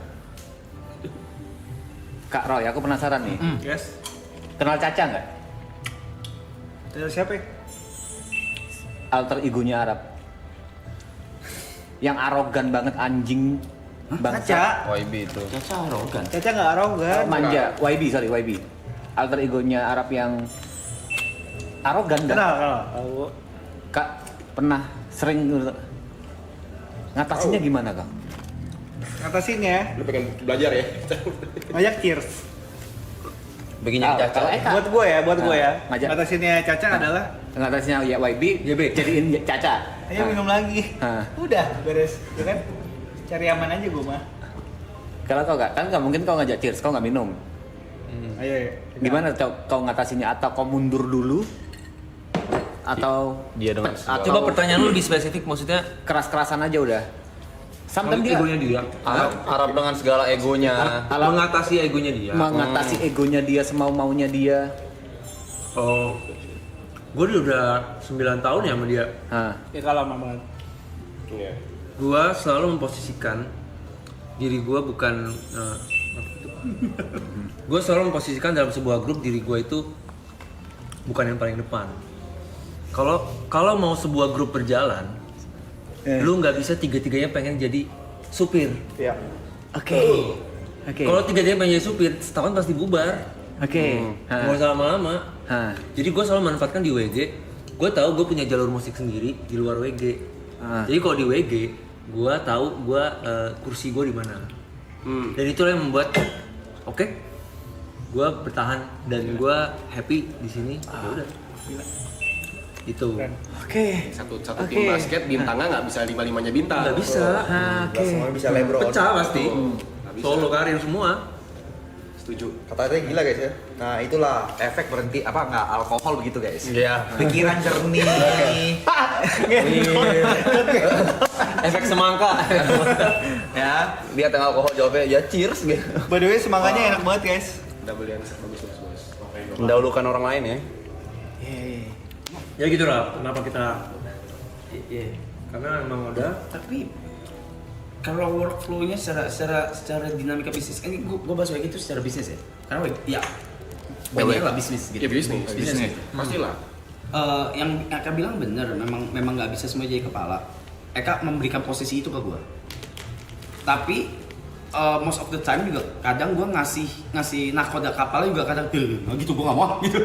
Kak Roy, aku penasaran nih. Yes. Kenal Caca nggak? Dari siapa ya? Alter egonya Arab. Yang arogan banget anjing. Caca. YB itu. Caca arogan. Caca nggak arogan. Manja, YB. Alter egonya Arab yang arogan kan? Kenal. Tahu. Kak pernah sering ngatasinnya gimana Kak? Ngatasin ya. Lu pengen belajar ya? Ngajak cheers. Begini Caca. Kalau Eka Buat gue ya. ngajak. Ngatasinnya Caca adalah Ngatasinnya ya YB, jadiin Caca. ayo minum lagi. Hah. Udah beres. Ya kan? Cari aman aja gue mah. Kalau kau nggak, kan nggak mungkin kau ngajak cheers, kau nggak minum. Ayo. Gimana kau ngatasinnya? Atau kau mundur dulu? Atau Dia dengan atau Coba pertanyaan lu lebih spesifik, maksudnya keras-kerasan aja udah. Sometimes dia egonya dia. Arab dengan segala egonya. Mengatasi egonya dia. mengatasi egonya dia semau-maunya dia. Oh, gue udah 9 tahun ya sama dia. Hah. Ya kalau lama banget. Iya. Gue selalu memposisikan diri gue bukan. Gue selalu memposisikan dalam sebuah grup diri gue itu bukan yang paling depan. Kalau mau sebuah grup berjalan, lu nggak bisa tiga-tiganya pengen jadi supir. Iya. Oke. Kalau tiga-tiganya pengen jadi supir, setahun pasti bubar. Oke. Nggak usah lama-lama. Hah. Jadi gue selalu manfaatkan di WG. Gue tahu gue punya jalur musik sendiri di luar WG. Jadi kalau di WG, gue tahu gue kursi gue di mana. Dan itulah yang membuat gue bertahan dan gue happy di sini. Ya udah. Itu. Oke. Satu tim basket bintangnya nggak bisa 5-5-nya bintang. Nggak bisa. Oke. Semua bisa LeBron. Pecah pasti. Solo karir semua. Setuju. Katanya gila guys ya. Nah itulah efek berhenti apa nggak alkohol begitu guys. Iya. Pikiran jernih. Efek semangka. Ya, lihat yang alkohol jawabnya ya cheers gitu. By the way semangatnya enak banget guys. Double yang bagus. Mendahulukan orang lain ya. Ya gitu lah, kenapa kita karena emang ada. Tapi kalau workflow-nya secara dinamika bisnis, ini gue bahas kayak gitu secara bisnis ya. Karena ya banyak lah bisnis gitu. Ya bisnis. Pastilah. Yang Eka bilang bener, memang nggak bisa semua jadi kepala. Eka memberikan posisi itu ke gue. Tapi most of the time juga kadang gue ngasih nakoda kapalnya juga kadang gitu gue nggak mau gitu.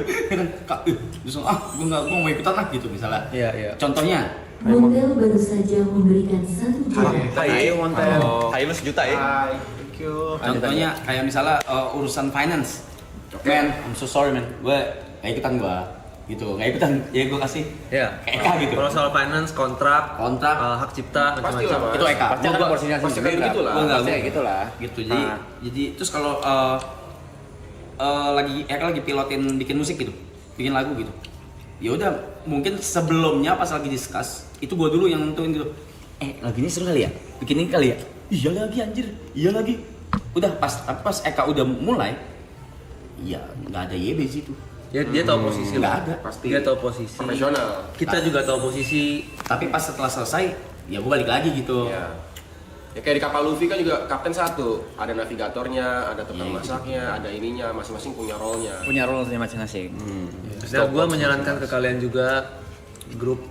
Terus gue mau ikutan lah gitu misalnya. Iya. Contohnya. Montel baru saja memberikan 1 juta. Hai Montel. Hai lu sejuta ya. Hai, thank you. Contohnya kayak misalnya urusan finance. Man, I'm so sorry man. Gue nggak ikutan gitu. Nggak ikutan. Ya gue kasih Iya. ke Eka gitu. Kalau soal finance, kontrak, hak cipta, Pastilah, macam-macam. Mas. Itu Eka. Pasti ada porsinya Pasti sendiri. kayak gitu lah. Gue nggak Pasti kayak gitulah. gitu. Jadi terus kalau Eka lagi pilotin bikin musik gitu, bikin lagu gitu. Ya udah, mungkin sebelumnya pas lagi discuss itu gue dulu yang nentuin gitu. Lagunya seru kali ya, bikin ini kali ya. Iya lagi anjir, iya lagi. Udah pas Eka udah mulai, ya nggak ada YB situ. Dia tahu posisi Nggak lah. ada. Pasti. Dia tahu posisi. Profesional. Kita juga tahu posisi. Tapi pas setelah selesai, ya gue balik lagi gitu. Ya. Ya kayak di kapal Luffy kan juga kapten satu, ada navigatornya, ada tukang masaknya, ada ininya, masing-masing punya role-nya. Punya role-nya masing-masing. Dan gue menyarankan ke kalian juga grup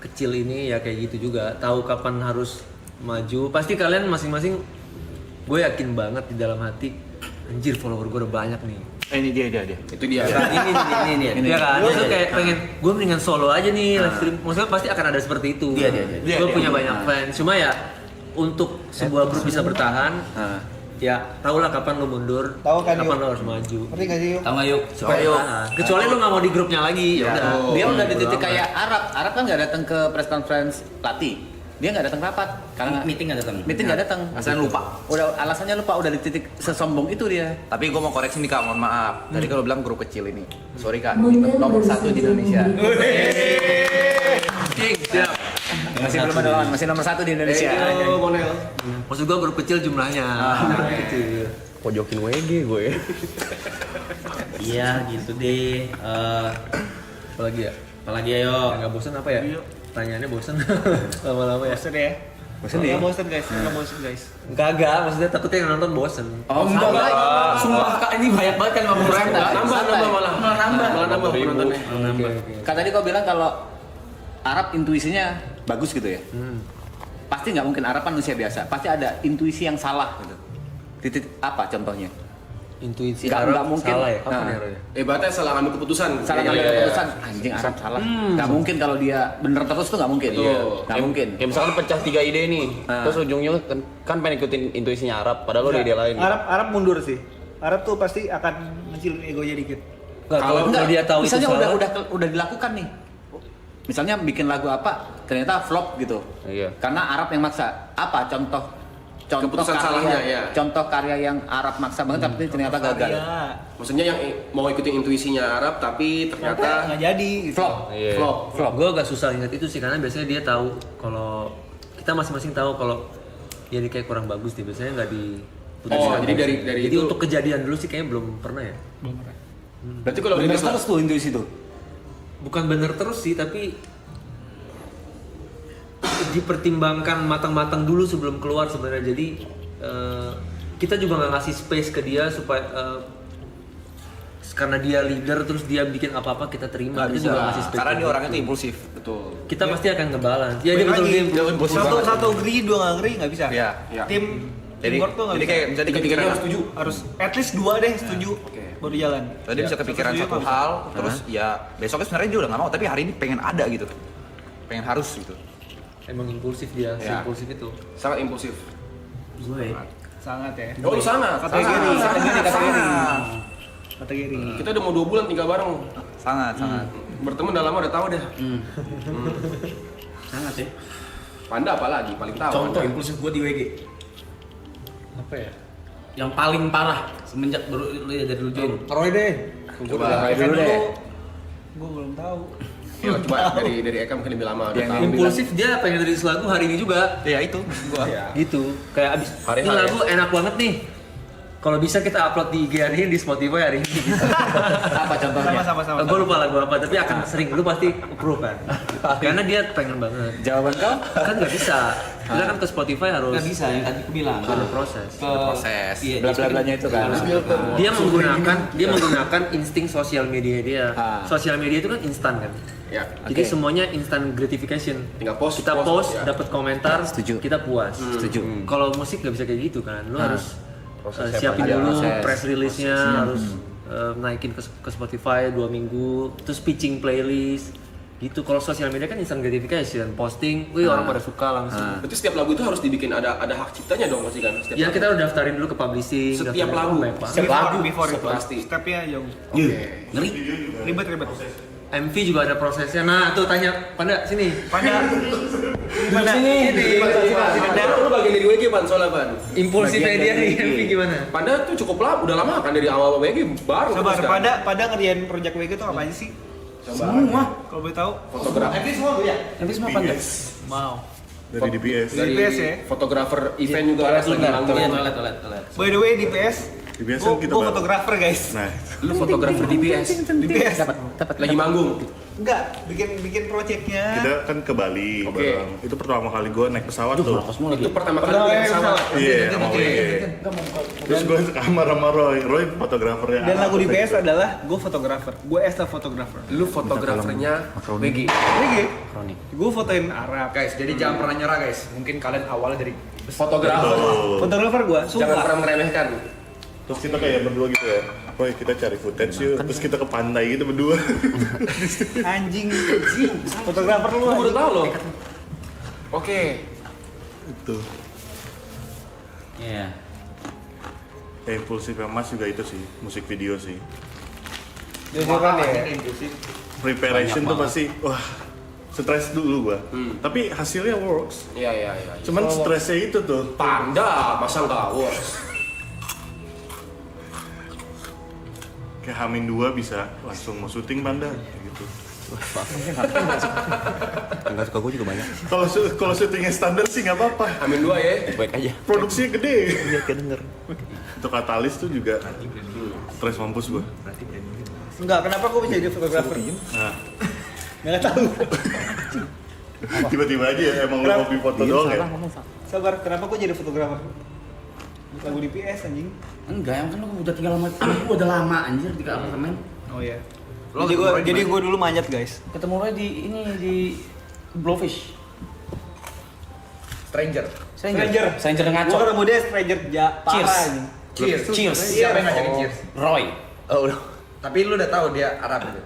kecil ini ya kayak gitu juga. Tahu kapan harus maju. Pasti kalian masing-masing, gue yakin banget di dalam hati, anjir follower gue udah banyak nih. Ini dia. Itu dia. Ini. Iya kan? Dia tuh kayak pengen, gue mendingan solo aja nih live stream. Maksudnya pasti akan ada seperti itu. Dia. Gue punya banyak fans. Cuma ya untuk sebuah grup bisa bertahan, ya tau lah kapan lu mundur, Tahu kan, kapan Yuk? lu harus maju. Ngerti gak sih yuk? Tahu nggak yuk? Supaya bertahan. Kecuali lu nggak mau di grupnya lagi, ya udah. Dia udah di Bodo titik amat. kayak Arab kan nggak datang ke press conference pelatih. Dia nggak datang rapat karena Meeting nggak datang. meeting nggak datang. Alasannya lupa. Alasannya lupa, udah di titik sesombong itu dia. Tapi gue mau koreksi nih kak, mohon maaf. Tadi kalau bilang grup kecil ini. Sorry kak, Montel nomor baru 1 di saja Indonesia. Siap. Masih belum ada lawan, masih nomor 1 di Indonesia. Maksud gua grup kecil jumlahnya. Kecil. Pojokin WG gue. Iya gitu deh. Apalagi ya? Apalagi ayo. Nggak bosan apa ya? Pertanyaannya bosan lama-lama ya. Bosen ya? Bosen ya? Nggak bosen guys, nggak bosen guys. Kagak, maksudnya takutnya yang nonton bosan. Oh enggak lah. Sumpah Kak, ini banyak banget kan 50 ribu. Nambah Malah nambah penontonnya. Kan tadi kau bilang kalau Arab intuisinya bagus gitu ya. Pasti nggak mungkin Arab kan manusia biasa. Pasti ada intuisi yang salah gitu. Titik apa contohnya? Intuisi Nggak Arab mungkin. salah ya? Kapan Nah. ya Roy? Berarti salah ngambil keputusan. Salah ngambil keputusan. Anjing Arab salah. Nggak mungkin kalau dia bener terus tuh nggak mungkin. Betul. Nggak mungkin. Kayak misalkan pecah 3 ide nih, terus ujungnya kan pengen ikutin intuisinya Arab, padahal lo ada ide lain. Arab mundur sih. Arab tuh pasti akan ngecilin egonya dikit. Nggak, kalau dia tahu itu misalnya salah. udah dilakukan nih. Misalnya bikin lagu apa, ternyata flop gitu. Iya. Karena Arab yang maksa. Apa contoh Keputusan karya, salahnya, ya. Contoh karya yang Arab maksa banget tapi ternyata gagal. Iya. Maksudnya yang mau ikutin intuisinya Arab tapi ternyata Nggak jadi. Gitu. Flop. Iya. Flop. Gue agak susah ingat itu sih karena biasanya dia tahu kalau kita masing-masing tahu kalau ya dia kayak kurang bagus dia biasanya nggak diputuskan. jadi dari Jadi itu- untuk kejadian dulu sih kayaknya belum pernah ya. berarti kalau Bener udah terus tuh intuisi tuh. Bukan bener terus sih tapi dipertimbangkan matang-matang dulu sebelum keluar sebenarnya. Jadi kita juga nggak ngasih space ke dia supaya karena dia leader terus dia bikin apa-apa kita terima. Kita juga nggak ngasih space. Karena ke dia orangnya tuh impulsif. betul. Kita pasti akan ngebalance. Ya dia Balik betul lagi. dia impulsif Satu banget. satu agree, dua nggak agree nggak bisa. Iya. Iya. Tim Jadi teamwork tuh nggak jadi bisa. kayak misalnya Tiga-tiganya harus setuju. Harus at least 2 deh setuju. Baru jalan. Tadi bisa kepikiran Setuju satu nggak bisa. hal, terus ya besoknya sebenarnya dia udah nggak mau, tapi hari ini pengen ada gitu, pengen harus gitu. Emang impulsif dia, Ya. impulsif itu. Sangat impulsif. Gue. Sangat ya. Oh, lu sangat. Kategori. Sangat. Kategori. Kita udah mau 2 bulan tinggal bareng. Sangat. Bertemu udah lama udah tahu deh. Sangat ya. Panda apalagi paling tahu. Contoh Anda. impulsif gue di WG. Apa ya? yang paling parah semenjak baru dari lu join? Roy deh. Coba dulu deh. Gue belum tahu. Ya, coba dari Eka mungkin lebih lama udah tahu. Impulsif dia pengen rilis lagu hari ini juga. Ya itu gua. Gitu. Kayak abis Hari-hari ini lagu enak banget nih. Kalau bisa kita upload di IG hari ini, di Spotify hari ini. Gitu. Apa contohnya? Sama-sama. Gue lupa lagu apa, tapi akan sering lu pasti approve kan. Karena dia pengen banget. Jawaban kau? Kan nggak bisa. Kita kan ke Spotify harus Nggak bisa, yang tadi aku bilang. ada proses. Proses. Iya, Bla-bla-blanya itu kan. Dia menggunakan insting sosial media dia. Sosial media itu kan instan kan. Ya. Jadi Oke. semuanya instant gratification. Tinggal post, Kita post, ya. dapat komentar, Setuju. kita puas. Setuju. Kalau musik nggak bisa kayak gitu kan. Lu harus Prosesnya siapin panjang. dulu Proses. press release-nya, harus naikin ke Spotify 2 minggu, terus pitching playlist. Gitu. Kalau sosial media kan instant gratification, posting, wih orang pada suka langsung. Berarti setiap lagu itu harus dibikin ada hak ciptanya dong pasti kan? Setiap Ya lagu. kita udah daftarin dulu ke publishing. Setiap daftarin lagu? ke Mepa. Setiap lagu before itu pasti. Stepnya jauh. Ngeri. Ribet. MV juga ada prosesnya. Nah, tuh tanya Panda sini. Pada Sini. Lu bagian dari WG Pan soalnya Pan. Impulsif Bagian dia dari nih MV gimana? Pada tuh cukup lama, udah lama kan dari awal WG baru. Sabar, terus kan? pada ngerjain project WG itu apa aja sih? Semua. Kalau boleh tahu? Fotografer Tapi semua apa enggak? Mau. Dari DBS. Dari PS ya? fotografer event juga Toilet lagi sebentar. manggung. Iya, toilet. By the way di PS, DBS gue kan kita baru. fotografer guys. Nah, Lu fotografer di BS. Di PS. Lagi manggung. Enggak, bikin projectnya. kita kan ke Bali Oke. bareng. Itu pertama kali gue naik pesawat tuh. Itu pertama kali Pertama yang kali sama. pesawat. Iya, sama WG. Terus gue sekamar sama Roy. Roy fotografernya. Dan lagu di Apa PS itu? adalah gue fotografer. Gue as a photographer. Lu fotografernya WG. WG. Gue fotoin Arab. Guys, jadi jangan pernah nyerah guys. Mungkin kalian awalnya dari Fotografer. Oh. Fotografer gue, Jangan sumpah. pernah meremehkan. Terus kita kayak berdua gitu ya. Roy kita cari footage yuk. Terus kita ke pantai gitu berdua. Anjing. Fotografer lu. Lu baru anjing. tahu loh. Oke. Itu. Iya. Kayak impulsifnya Mas juga itu sih. Musik video sih. Jujuran ya. Preparation tuh pasti wah stres dulu gua. Tapi hasilnya works. Iya. Cuman stresnya itu tuh. Panda, masa nggak works? Kayak Hamin 2 bisa langsung mau syuting Panda kayak gitu. Enggak suka gue juga banyak. Kalau syutingnya standar sih nggak apa-apa. Amin 2 ya. Baik aja. Produksinya gede. Iya, kayak denger. Itu Katalis tuh juga stres mampus gua. Enggak, kenapa gue bisa jadi fotografer? Nah, Nggak tahu. tiba-tiba aja ya emang lu hobi foto doang ya. Sabar, kenapa gue jadi fotografer? Lagu di PS anjing. Enggak, yang kan lu udah tinggal sama gua udah lama anjir di apartemen. Oh iya. Lo Jadi ketemu Roy di gue dulu manjat guys. Ketemu Roy di Blowfish. stranger. Stranger Gue ngaco. ketemu dia stranger parah Cheers. anjing. Cheers. Siapa yang ngajakin cheers? Roy. Oh, udah. Tapi lu udah tahu dia Arab itu.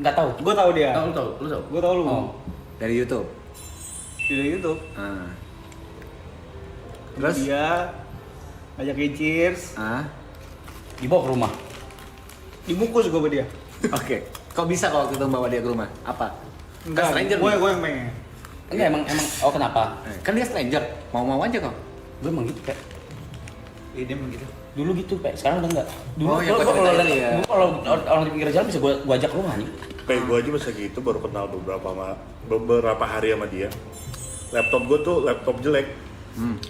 Enggak tahu. Gue tahu dia. Lu tahu. Gue tahu lu. Oh. Dari YouTube. Di YouTube. Terus? Dia ngajakin cheers. Dibawa ke rumah. Dibungkus gue sama dia. Oke. Kok bisa kalau kita bawa dia ke rumah? Apa? Enggak, stranger gue nih. yang pengen. Enggak emang oh kenapa? Kan dia stranger. Mau-mau aja kok. Gue emang gitu, Pak. Ini begitu. Dulu gitu, Pak. Sekarang udah enggak. Dulu Oh, yang gua kau kalau ceritain lagi ya. gua kalau orang di pinggir jalan bisa gua ajak ke rumah nih. Kayak gua aja masa gitu baru kenal beberapa hari sama dia. Laptop gua tuh laptop jelek.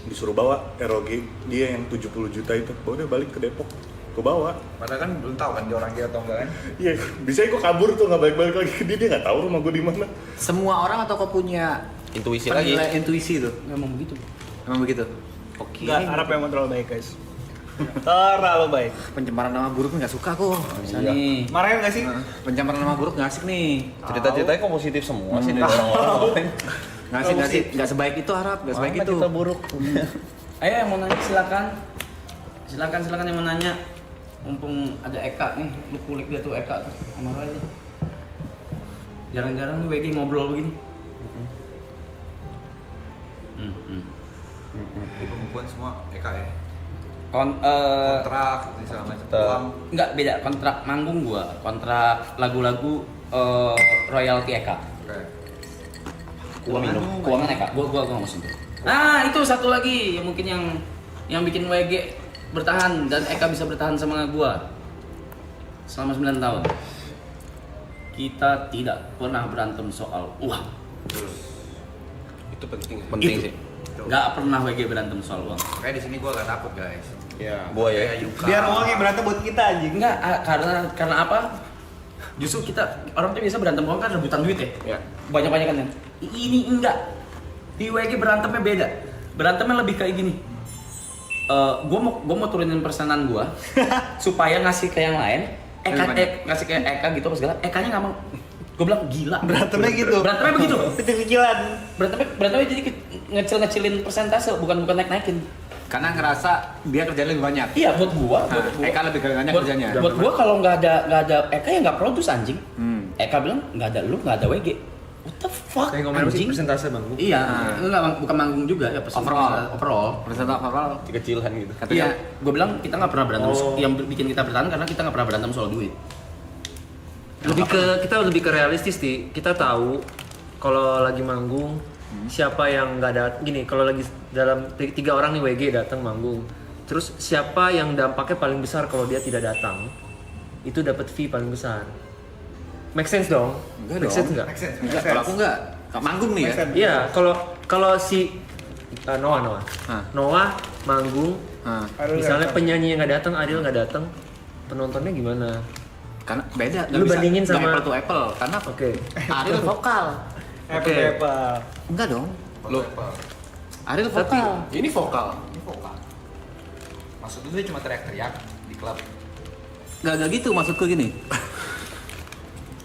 Disuruh bawa ROG dia yang 70 juta itu. Udah balik ke Depok. Gua bawa. Padahal kan belum tahu kan dia orang dia atau enggak kan. Iya, bisa gua kabur tuh nggak balik-balik lagi ke dia. Dia nggak tahu rumah gua di mana. Semua orang atau kau punya Intuisi lagi. penilai intuisi tuh? Memang begitu. Emang begitu? Oke. Enggak, Arab emang terlalu baik guys. Terlalu baik. Pencemaran nama buruk nggak suka kok. Bisa nih. Marahin gak sih? Pencemaran nama buruk nggak asik nih. Cerita-ceritanya kok positif semua sih dari orang-orang. Nggak asik, nggak sebaik itu Arab, nggak sebaik itu. Kita buruk. Ayo yang mau nanya silakan. Silakan yang mau nanya. Mumpung ada Eka nih, lu kulik dia tuh Eka tuh sama Roy aja. Jarang-jarang nih WG ngobrol begini. Kumpulan semua Eka ya. Kontrak Kontrak segala macam Kita- uang. enggak beda kontrak manggung gua, kontrak lagu-lagu royalti Eka. Oke. Keuangan Eka. Gua enggak mau sentuh. Nah, itu satu lagi yang mungkin yang bikin WG bertahan dan Eka bisa bertahan sama gua selama 9 tahun. Kita tidak pernah berantem soal uang. Itu penting. Penting Itu. sih. Gak pernah WG berantem soal uang. Kayak di sini gue gak takut guys. Ya. Gua ya. Biar uangnya berantem buat kita anjing. Enggak, karena apa? Justru kita orang tuh biasa berantem uang kan rebutan duit ya. Ya. Banyak-banyak kan. Ini enggak. Di WG berantemnya beda. Berantemnya lebih kayak gini. Gue mau turunin persenan gue supaya ngasih ke yang lain. Ngasih ke Eka gitu apa segala. Ekanya nggak mau. Gue bilang gila. Berantemnya gitu. Berantemnya begitu. Kecil-kecilan. Berantemnya jadi ngecil-ngecilin persentase, bukan naik-naikin. Karena ngerasa dia kerjanya lebih banyak. Iya, buat gua. Eka lebih banyak buat, kerjanya. Buat gua kalau nggak ada Eka ya nggak produce anjing. Eka bilang nggak ada lu, nggak ada WG. What the fuck Kayak ngomongin anjing? persentase bang. Iya, enggak bukan manggung juga ya overall. Persentase overall. Kecilan gitu. Iya, gue bilang kita nggak pernah berantem. Yang bikin kita bertahan karena kita nggak pernah berantem soal duit. Kita lebih ke realistis sih. Kita tahu kalau lagi manggung siapa yang nggak ada gini. Kalau lagi dalam 3 orang nih WG datang manggung, terus siapa yang dampaknya paling besar kalau dia tidak datang, itu dapat fee paling besar. Make sense dong? Make sense nggak? Enggak, kalau aku enggak. Manggung nih ya. Iya, kalau si Noah manggung, misalnya penyanyi yang nggak datang, Adil nggak datang, penontonnya gimana? Karena beda. Lu bandingin nggak sama apple to apple. Karena Oke. Ariel vokal. Oke. Enggak dong. Lo. Ariel vokal. Ini vokal. Ini vokal. Maksud lu dia cuma teriak-teriak di klub. Enggak gitu maksudku gini.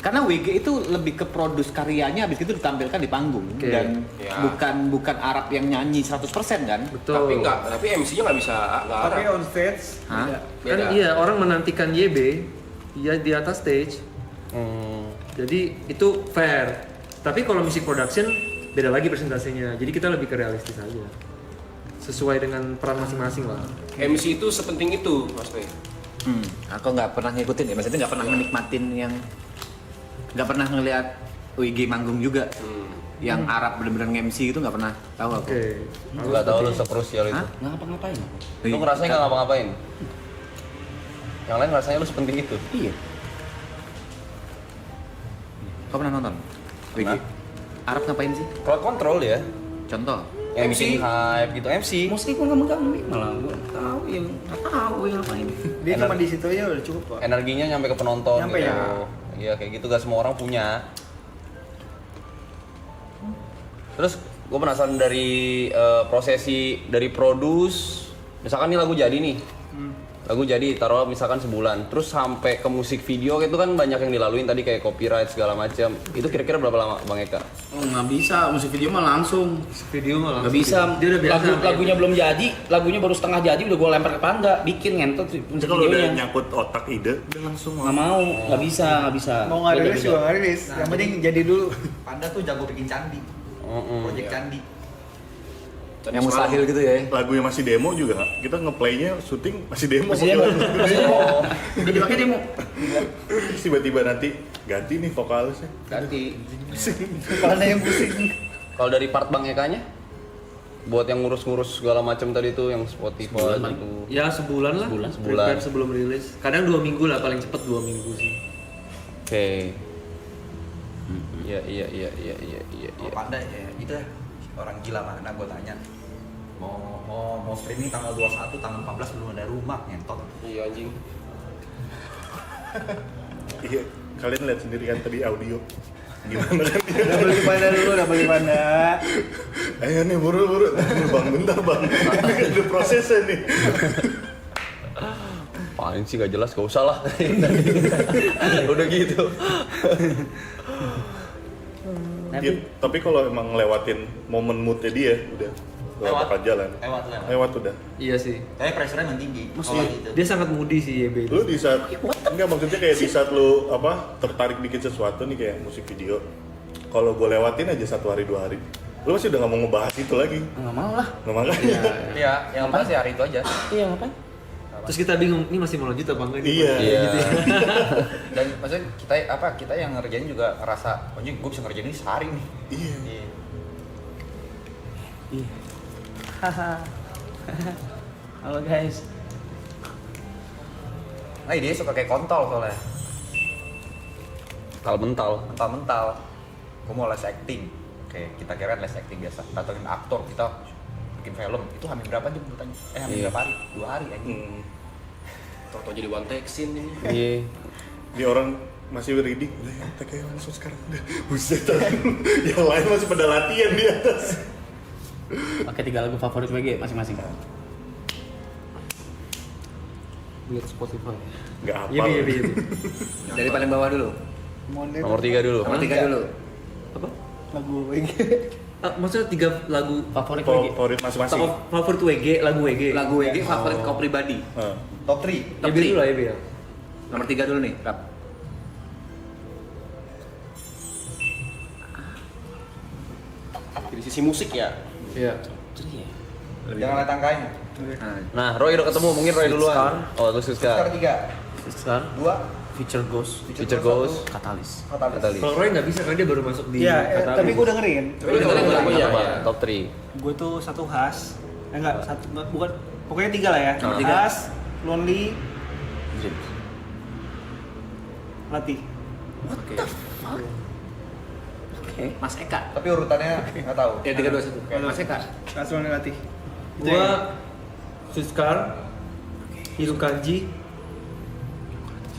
Karena WG itu lebih ke produce karyanya habis itu ditampilkan di panggung dan Ya. bukan Arab yang nyanyi 100% kan? Betul. Tapi MC-nya nggak bisa nggak Tapi ada. on stage. Hah? Kan iya, orang menantikan YB ya di atas stage. Jadi itu fair. Tapi kalau musik production beda lagi persentasenya. Jadi kita lebih ke realistis aja. Sesuai dengan peran masing-masing lah. MC itu sepenting itu, Mas Pe. Aku nggak pernah ngikutin ya, maksudnya nggak pernah menikmatin yang nggak pernah ngelihat WG manggung juga. Yang Arab bener-bener nge-MC itu nggak pernah tahu aku. Oke. Gue gak tau lu sekrusial itu. Hah? Nggak ngapa-ngapain. Lu ngerasanya gak ngapa-ngapain? Yang lain ngerasanya lu sepenting itu? Iya. Kau pernah nonton? WG? Pernah. Arab ngapain sih? Crowd control ya? Contoh? Yang bikin hype gitu, MC. Mostly gue nggak megang mic malah gue tahu yang nggak tahu yang ngapain. Dia cuma di situ aja udah cukup kok. Energinya nyampe ke penonton Nyampe gitu. ya. Iya kayak gitu, gak semua orang punya. Terus gue penasaran dari prosesi dari produce, misalkan nih lagu jadi nih, lagu jadi taruh misalkan sebulan, terus sampai ke musik video itu kan banyak yang dilaluin tadi kayak copyright segala macam. Itu kira-kira berapa lama Bang Eka? Oh nggak bisa, musik video mah langsung. Video malah. Nggak bisa. Dia udah biasa. Lagunya belum jadi, lagunya baru setengah jadi udah gue lempar ke Panda, bikin ngentot musik Kalau udah videonya. nyangkut otak ide, udah langsung Nggak mau, nggak bisa. Mau nggak rilis juga nggak rilis. Yang penting jadi dulu. Panda tuh jago bikin candi. Project candi. Yang mustahil gitu ya? lagunya masih demo juga nggak? Kita ngeplaynya syuting masih demo. Masih demo. Udah dipakai demo. Terus tiba-tiba nanti ganti nih vokalisnya. Ganti. Panda yang pusing. Kalau dari part Bang Ekanya? Buat yang ngurus-ngurus segala macam tadi tuh yang Spotify Sebulan, gitu. Ya sebulan lah. Sebulan. Prepare sebelum rilis. Kadang 2 minggu lah, paling cepet 2 minggu sih. Oke. Iya. Kalau Panda ya itu ya orang gila mana gue tanya. Mau streaming tanggal 21, tanggal 14 belum ada rumah ngentot. Iya anjing. Iya, kalian lihat sendiri kan tadi audio. Gimana kan dia? Udah beli Panda dulu, udah beli Panda. Ayo nih buru-buru. Bang bentar bang. Ada prosesnya nih. Paling sih gak jelas, gak usah lah. Udah gitu. Tapi kalau emang ngelewatin momen moodnya dia udah gak bakal jalan. Lewat udah. Iya sih. Tapi pressure-nya emang tinggi. Kalau gitu. Dia sangat moody sih YB. Lu di saat enggak maksudnya kayak di saat lu tertarik bikin sesuatu nih kayak musik video. Kalau gue lewatin aja 1 hari 2 hari. Lu masih udah gak mau ngebahas itu lagi. Nggak mau lah. Nggak makanya. Iya, yang apa sih hari itu aja. Iya ngapain? Terus kita bingung, ini masih mau lanjut apa enggak nih? Iya. Gitu ya. Dan maksudnya kita yang ngerjain juga ngerasa, oh gue bisa ngerjain ini sehari nih. Iya. Halo guys. Nah dia suka kayak kontol soalnya. Mental. Gue mau les acting. Oke, kita kira les acting biasa. Datengin aktor, kita bikin film. Itu hamil berapa jam bertanya? Hamil berapa hari? 2 hari aja. Tau jadi one take scene ini. Iya. Dia orang masih reading, udah ya, take aja langsung sekarang. Udah, buset. Yang lain masih pada latihan di atas. Oke, 3 lagu favorit WG masing-masing. Lihat Spotify. Nggak hafal. Iya. Dari paling bawah dulu. Nomor 3 dulu. Nomor 3 dulu. Apa? Lagu WG. Maksudnya 3 lagu Favorit WG. Favorit masing-masing. favorit WG, lagu WG. Lagu WG favorit kau pribadi. Top 3. Ya dulu lah ya. Nomor 3 dulu nih, Rap. Dari sisi musik ya. Iya. Jangan lihat angkanya. Nah, Roy udah ketemu, mungkin Roy duluan. Oh, lu Sekarang Siskar. 3. Sekarang 2. Future Ghost, Feature Ghost. Katalis. Katalis. Kalau Roy nggak bisa karena dia baru masuk di Iya, Katalis. tapi gue dengerin. Apa? Top 3. Gue tuh satu khas. Enggak, satu bukan pokoknya 3 lah ya. Nomor 3. Khas, Lonely, James. Latih. Mas Eka. Tapi urutannya nggak tahu. Ya 3 2 1. Mas Eka. Khas, Lonely, Latih. Gua Siskar, Hirukanji.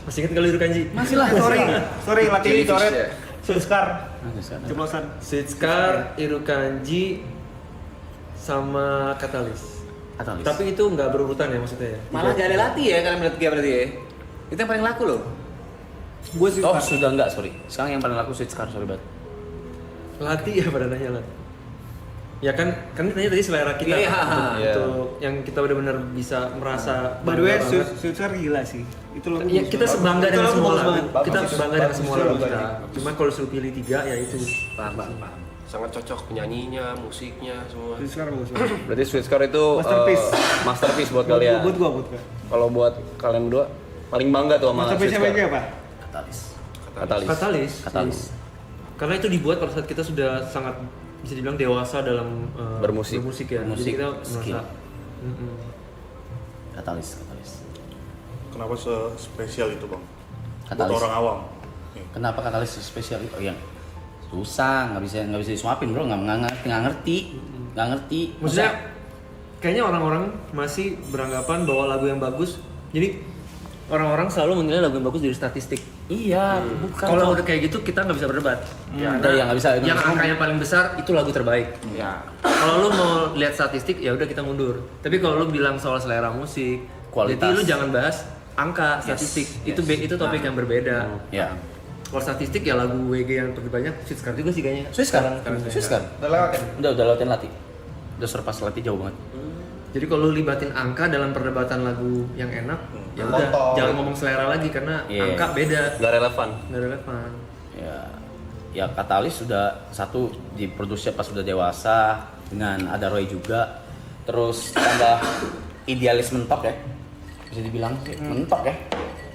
Masih ingat kalau Hirukanji? Masih lah. Sorry, Latih Jellyfish dicoret. ya? Siskar, ceplosan. Siskar, Hirukanji, sama Katalis. Tapi itu nggak berurutan ya maksudnya ya? Malah gak ada latih ya kalian melihat dia berarti ya. Itu yang paling laku loh. Gue Siskar. Oh, sudah enggak, sorry. Sekarang yang paling laku Siskar, sorry banget. Latih ya pada nanya Lat. Ya kan ditanya tadi selera kita Iya. untuk yang kita benar-benar bisa merasa By the way, bangga banget. Siskar gila sih. Itu lagu Ya, bagus kita banget. sebangga Itu dengan lagu semua bagus lagu. banget. Kita Bagus, sebangga dengan bagus, semua bagus, lagu bagus. kita. Cuma kalau disuruh pilih 3 ya itu. Paham. Sangat cocok penyanyinya, musiknya, semua. Siskar bagus banget. Berarti Siskar itu Masterpiece. masterpiece buat kalian. Buat gua. Kalau buat kalian berdua paling bangga tuh sama Masterpiece-nya Siskar. WG apa? Katalis. Katalis. Karena itu dibuat pada saat kita sudah sangat bisa dibilang dewasa dalam Bermusik. ya. Bermusik, Jadi kita skill. merasa Katalis. Kenapa spesial itu, Bang? Katalis. Buat orang awam. Kenapa Katalis spesial itu? Oh, yang susah, nggak bisa disuapin bro, nggak ngerti. Maksudnya kayaknya orang-orang masih beranggapan bahwa lagu yang bagus. Jadi orang-orang selalu menilai lagu yang bagus dari statistik. Iya, bukan. Kalau udah kayak gitu kita nggak bisa berdebat. Nggak bisa. Yang angkanya paling besar itu lagu terbaik. Ya. Kalau lu mau lihat statistik ya udah kita mundur. Tapi kalau lu bilang soal selera musik, Kualitas. jadi lu jangan bahas angka statistik. Yes. Itu topik yang berbeda. Ya. Kalau statistik ya lagu WG yang terbanyak Siskar juga sih kayaknya. Siskar. Udah lewat ya? Udah lewatin Latih. Udah surpass Latih jauh banget. Jadi kalau lu libatin angka dalam perdebatan lagu yang enak, ya udah Kontol. jangan ngomong selera lagi karena Iya. angka beda, Gak relevan. nggak relevan. Ya Katalis sudah satu diproduksi pas sudah dewasa dengan ada Roy juga. Terus tambah idealis mentok ya. Bisa dibilang mentok ya.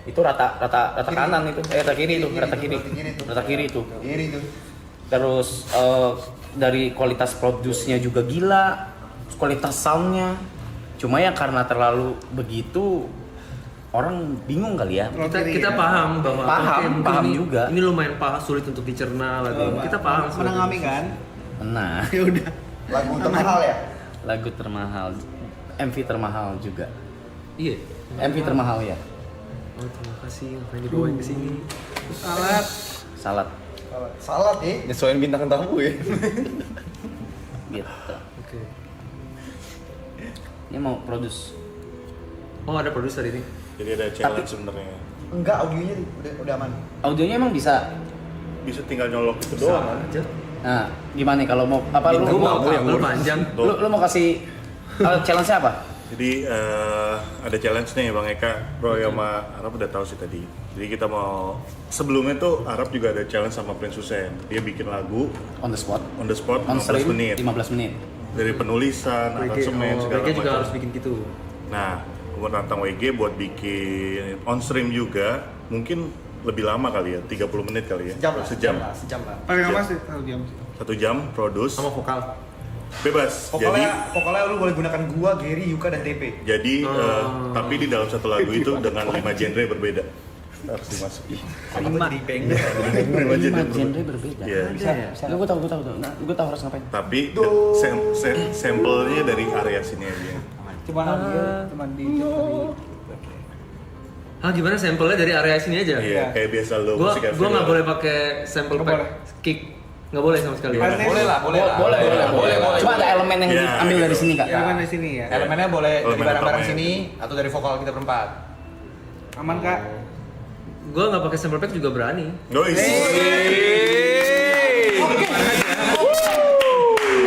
Itu rata kanan itu, rata kiri itu, rata kiri itu. Kiri tuh. Terus dari kualitas produce-nya juga gila, kualitas sound-nya. Cuma ya karena terlalu begitu orang bingung kali ya. Kita paham bahwa Paham ini, juga. Ini lumayan sulit untuk dicerna lagu. Kita paham. Menangami kan? Nah, Ya udah. Lagu termahal ya? lagu termahal, MV termahal juga. Iya. MV termahal ya. Oh terima kasih ngapain dibawain ke sini. Salad. Salat ya? Nyesuaiin bintang tamu ya. Gitu. Oke. Ini mau produce. Oh ada produser ini. Jadi ada challenge sebenarnya. Enggak, audionya udah aman. Audionya emang bisa. Bisa tinggal nyolok itu doang kan? Aja. Nah, gimana nih kalau mau apa lu Gue mau mau kabel panjang. lu mau kasih challenge-nya apa? Jadi ada challenge nih Bang Eka, Roy sama Arab udah tahu sih tadi. Jadi kita mau sebelumnya tuh Arab juga ada challenge sama Prince Hussein. Dia bikin lagu On the spot. on the spot On 15 stream menit. 15 menit. Dari penulisan, aransemen segala WG juga macam. harus bikin gitu. Nah, gue nantang WG buat bikin on stream juga. Mungkin lebih lama kali ya, 30 menit kali ya. Sejam lah. Sejam. Sejam lah. Paling lama sih 1 jam sih. 1 jam produce. Sama vokal. Bebas. Pokoknya lu boleh gunakan gua, Gary, Yuka, dan TP. Jadi tapi di dalam satu lagu itu dengan 5 genre berbeda harus dimasukin. 5 genre berbeda. Iya. Bisa. Gue tahu. Nah, gue tahu harus ngapain. Tapi sampelnya dari area sini aja. Cuman di Gimana sampelnya dari area sini aja? Iya, kayak biasa lo Gua musik nggak boleh pakai sample pack kick, nggak boleh sama sekali. Boleh lah. Cuma ada elemen yang Ya, diambil dari gitu. sini kak. elemen di sini ya. Elemennya boleh dari Elemen barang-barang utamanya. sini atau dari vokal kita berempat. Aman Kak? Gua nggak pakai sample pack juga berani. Guys,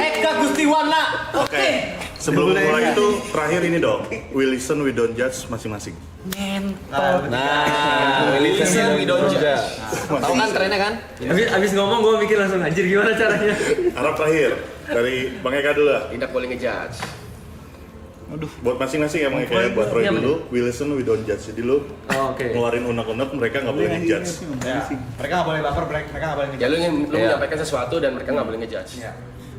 Eka Gustiwana. oke. Sebelum mulai itu terakhir ini dong. We listen, we don't judge masing-masing. Nah, listen we don't judge. Tahu kan trennya kan? Abis ngomong gua mikir langsung anjir gimana caranya. Harap terakhir dari Bang Eka dulu lah. Tidak boleh ngejudge. Buat masing-masing ya Bang Eka ya. Buat Roy dulu, we listen, we don't judge. Jadi lu Oke. ngeluarin unek-unek mereka nggak boleh ngejudge. Mereka nggak boleh baper, mereka nggak boleh Ya lu menyampaikan sesuatu dan mereka nggak boleh ngejudge.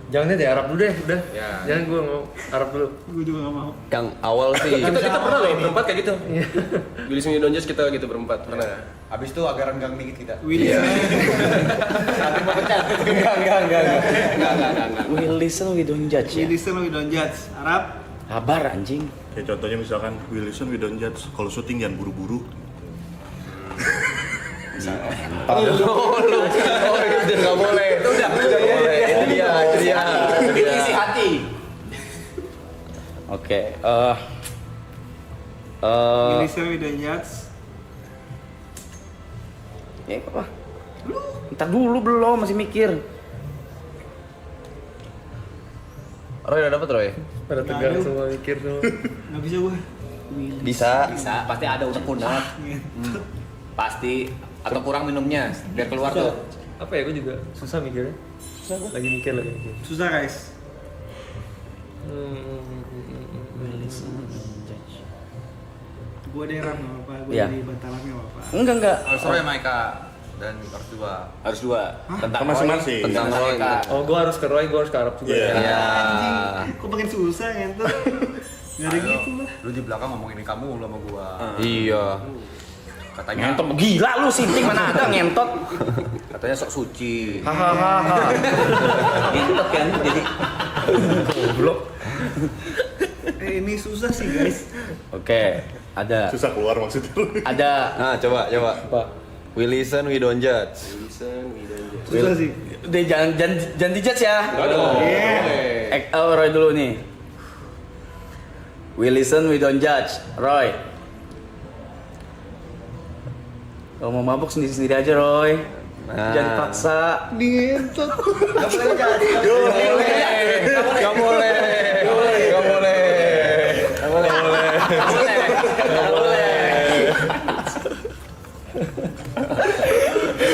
Jangan deh Arab dulu deh, udah. Ya. Jangan gua mau Arab dulu. Gue juga gak mau. Yang awal sih. Kita pernah loh berempat kayak gitu. Willy Sing Don't Judge kita gitu berempat pernah. Abis itu agak renggang dikit kita. Iya. Enggak. We listen, we don't judge We ya. listen, we don't judge. Arab? Kabar anjing. Kayak contohnya misalkan we listen, we don't judge. Kalau syuting jangan buru-buru. Itu nggak boleh. Itu udah. Itu dia. Isi hati. Oke. We listen, we don't judge. Ya apa? Ntar dulu belum, masih mikir. Roy udah dapet Roy? Pada tegang semua mikir semua. Gak bisa gue. Bisa. Bisa, pasti ada unek-unek. Pasti atau kurang minumnya biar keluar tuh. Apa ya, gue juga susah mikirnya. Lagi mikir. Susah guys. Gue daerah gak apa-apa, gue Iya. di bantalan gak apa-apa. Enggak. Harus Roy sama Eka dan harus dua. Harus dua. Tentang Kan masing-masing. Roy, tentang Roy. Oh, gue harus ke Roy, gue harus ke Arab juga. Iya. Ya. Anjing, kok makin susah ya tuh. Gak ada gitu lah. Lu di belakang ngomongin kamu lu sama gua. Iya. Katanya Ngentot gila lu, sinting mana ada ngentot. katanya sok suci. Hahaha. Ngentot kan jadi Goblok. Ini susah sih guys. Oke, ada. Susah keluar maksudnya. Ada. Nah, coba. Apa? We listen, we don't judge. Susah sih. Udah jangan dijudge ya. Aduh. Roy dulu nih. We listen, we don't judge. Roy. Kalau mau mabuk sendiri-sendiri aja, Roy. Nah. Jangan dipaksa. Ngentot. Gak boleh.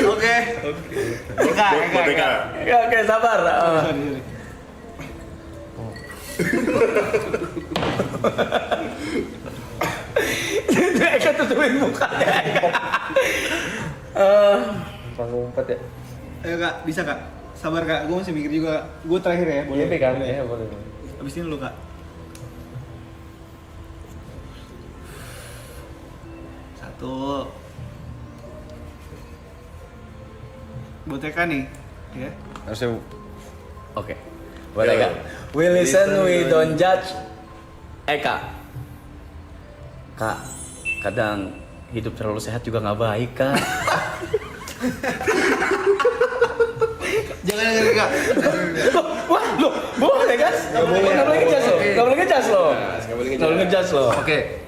Oke. Eka. Buat Eka. Oke, sabar. Eka tutupin mukanya. Ngumpet ya. Ayo Kak, bisa Kak? Sabar Kak, gue masih mikir juga. Gue terakhir ya, boleh? Boleh kan? Ya, boleh. Abis ini lu Kak. Satu. Buat Eka nih, ya. Harusnya Oke. Buat Eka. We listen, we don't judge. Eka. Kak, kadang hidup terlalu sehat juga nggak baik, Kak. Jangan Kak. Wah, lo boleh kan? Nggak boleh ngejudge lo. Nggak boleh ngejudge lo. Nggak boleh ngejudge lo. Oke.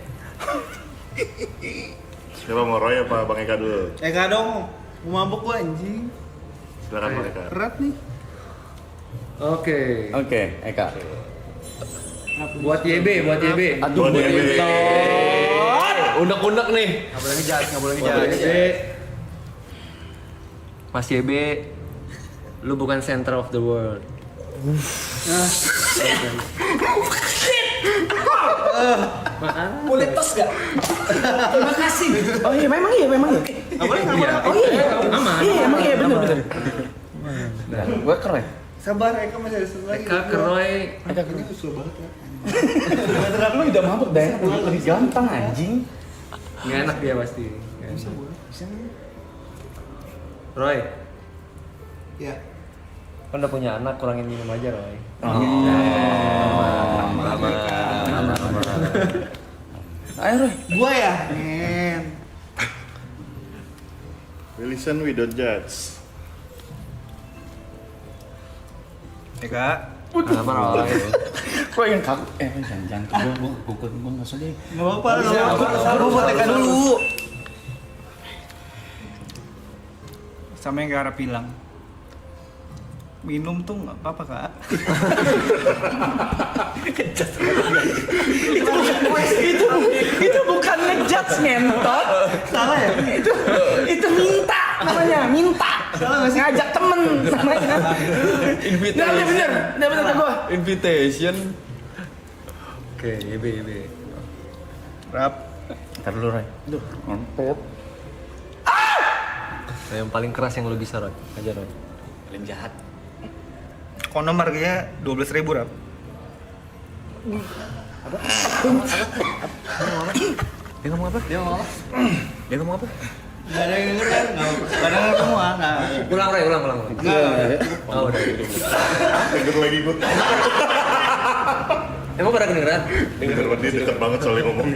Siapa mau Roy apa Bang Eka dulu? Eka dong. Mau mabuk gua anjing. Silakan Bang Eka. Berat nih. Oke. Oke, Eka. Buat YB. Aduh, Buat YB. unek-unek nih. Nggak boleh ngejudge, nggak boleh Buat ngejudge. YB. Mas YB, lu bukan center of the world. Boleh tos gak? Terima kasih. Oh iya, memang iya. Nggak boleh. Oh iya. Aman. Iya, emang iya, bener. Gue keren. Sabar, Eka masih ada satu lagi. Eka ke Roy. Eka ini usul banget ya. Lu udah mabuk deh, lebih gampang anjing. Nggak enak dia pasti. Bisa gue, bisa. Roy, Ya. kan udah punya anak, kurangin minum aja Roy. Ayo Roy. Gua ya. Men. We listen, we don't judge. Eka. Apa Roy? Kok yang kaku? Jangan gue nggak usah deh. Nggak apa-apa, Gua buat Eka dulu. Sama yang Kak Ara bilang. Minum tuh nggak apa-apa, Kak. Itu bukan ngejudge ngentot. Salah ya? Itu minta namanya, minta. Salah nggak sih? Ngajak temen namanya. Invitation. Nah, bener gua. Invitation. Oke, YB. Rap. Ntar dulu Roy. Duh, ngentot. Yang paling keras yang lo bisa Roy, aja Roy. Paling jahat. Kondom harganya 12.000, Rap. Dia ngomong apa? Dia ngomong apa? Nggak ada yang denger kan? Nggak ada yang denger semua, nggak. Ulang Roy, ulang. Nggak. Oh udah. Denger lagi gue. Emang pada kedengeran? Denger dia deket banget soalnya ngomong.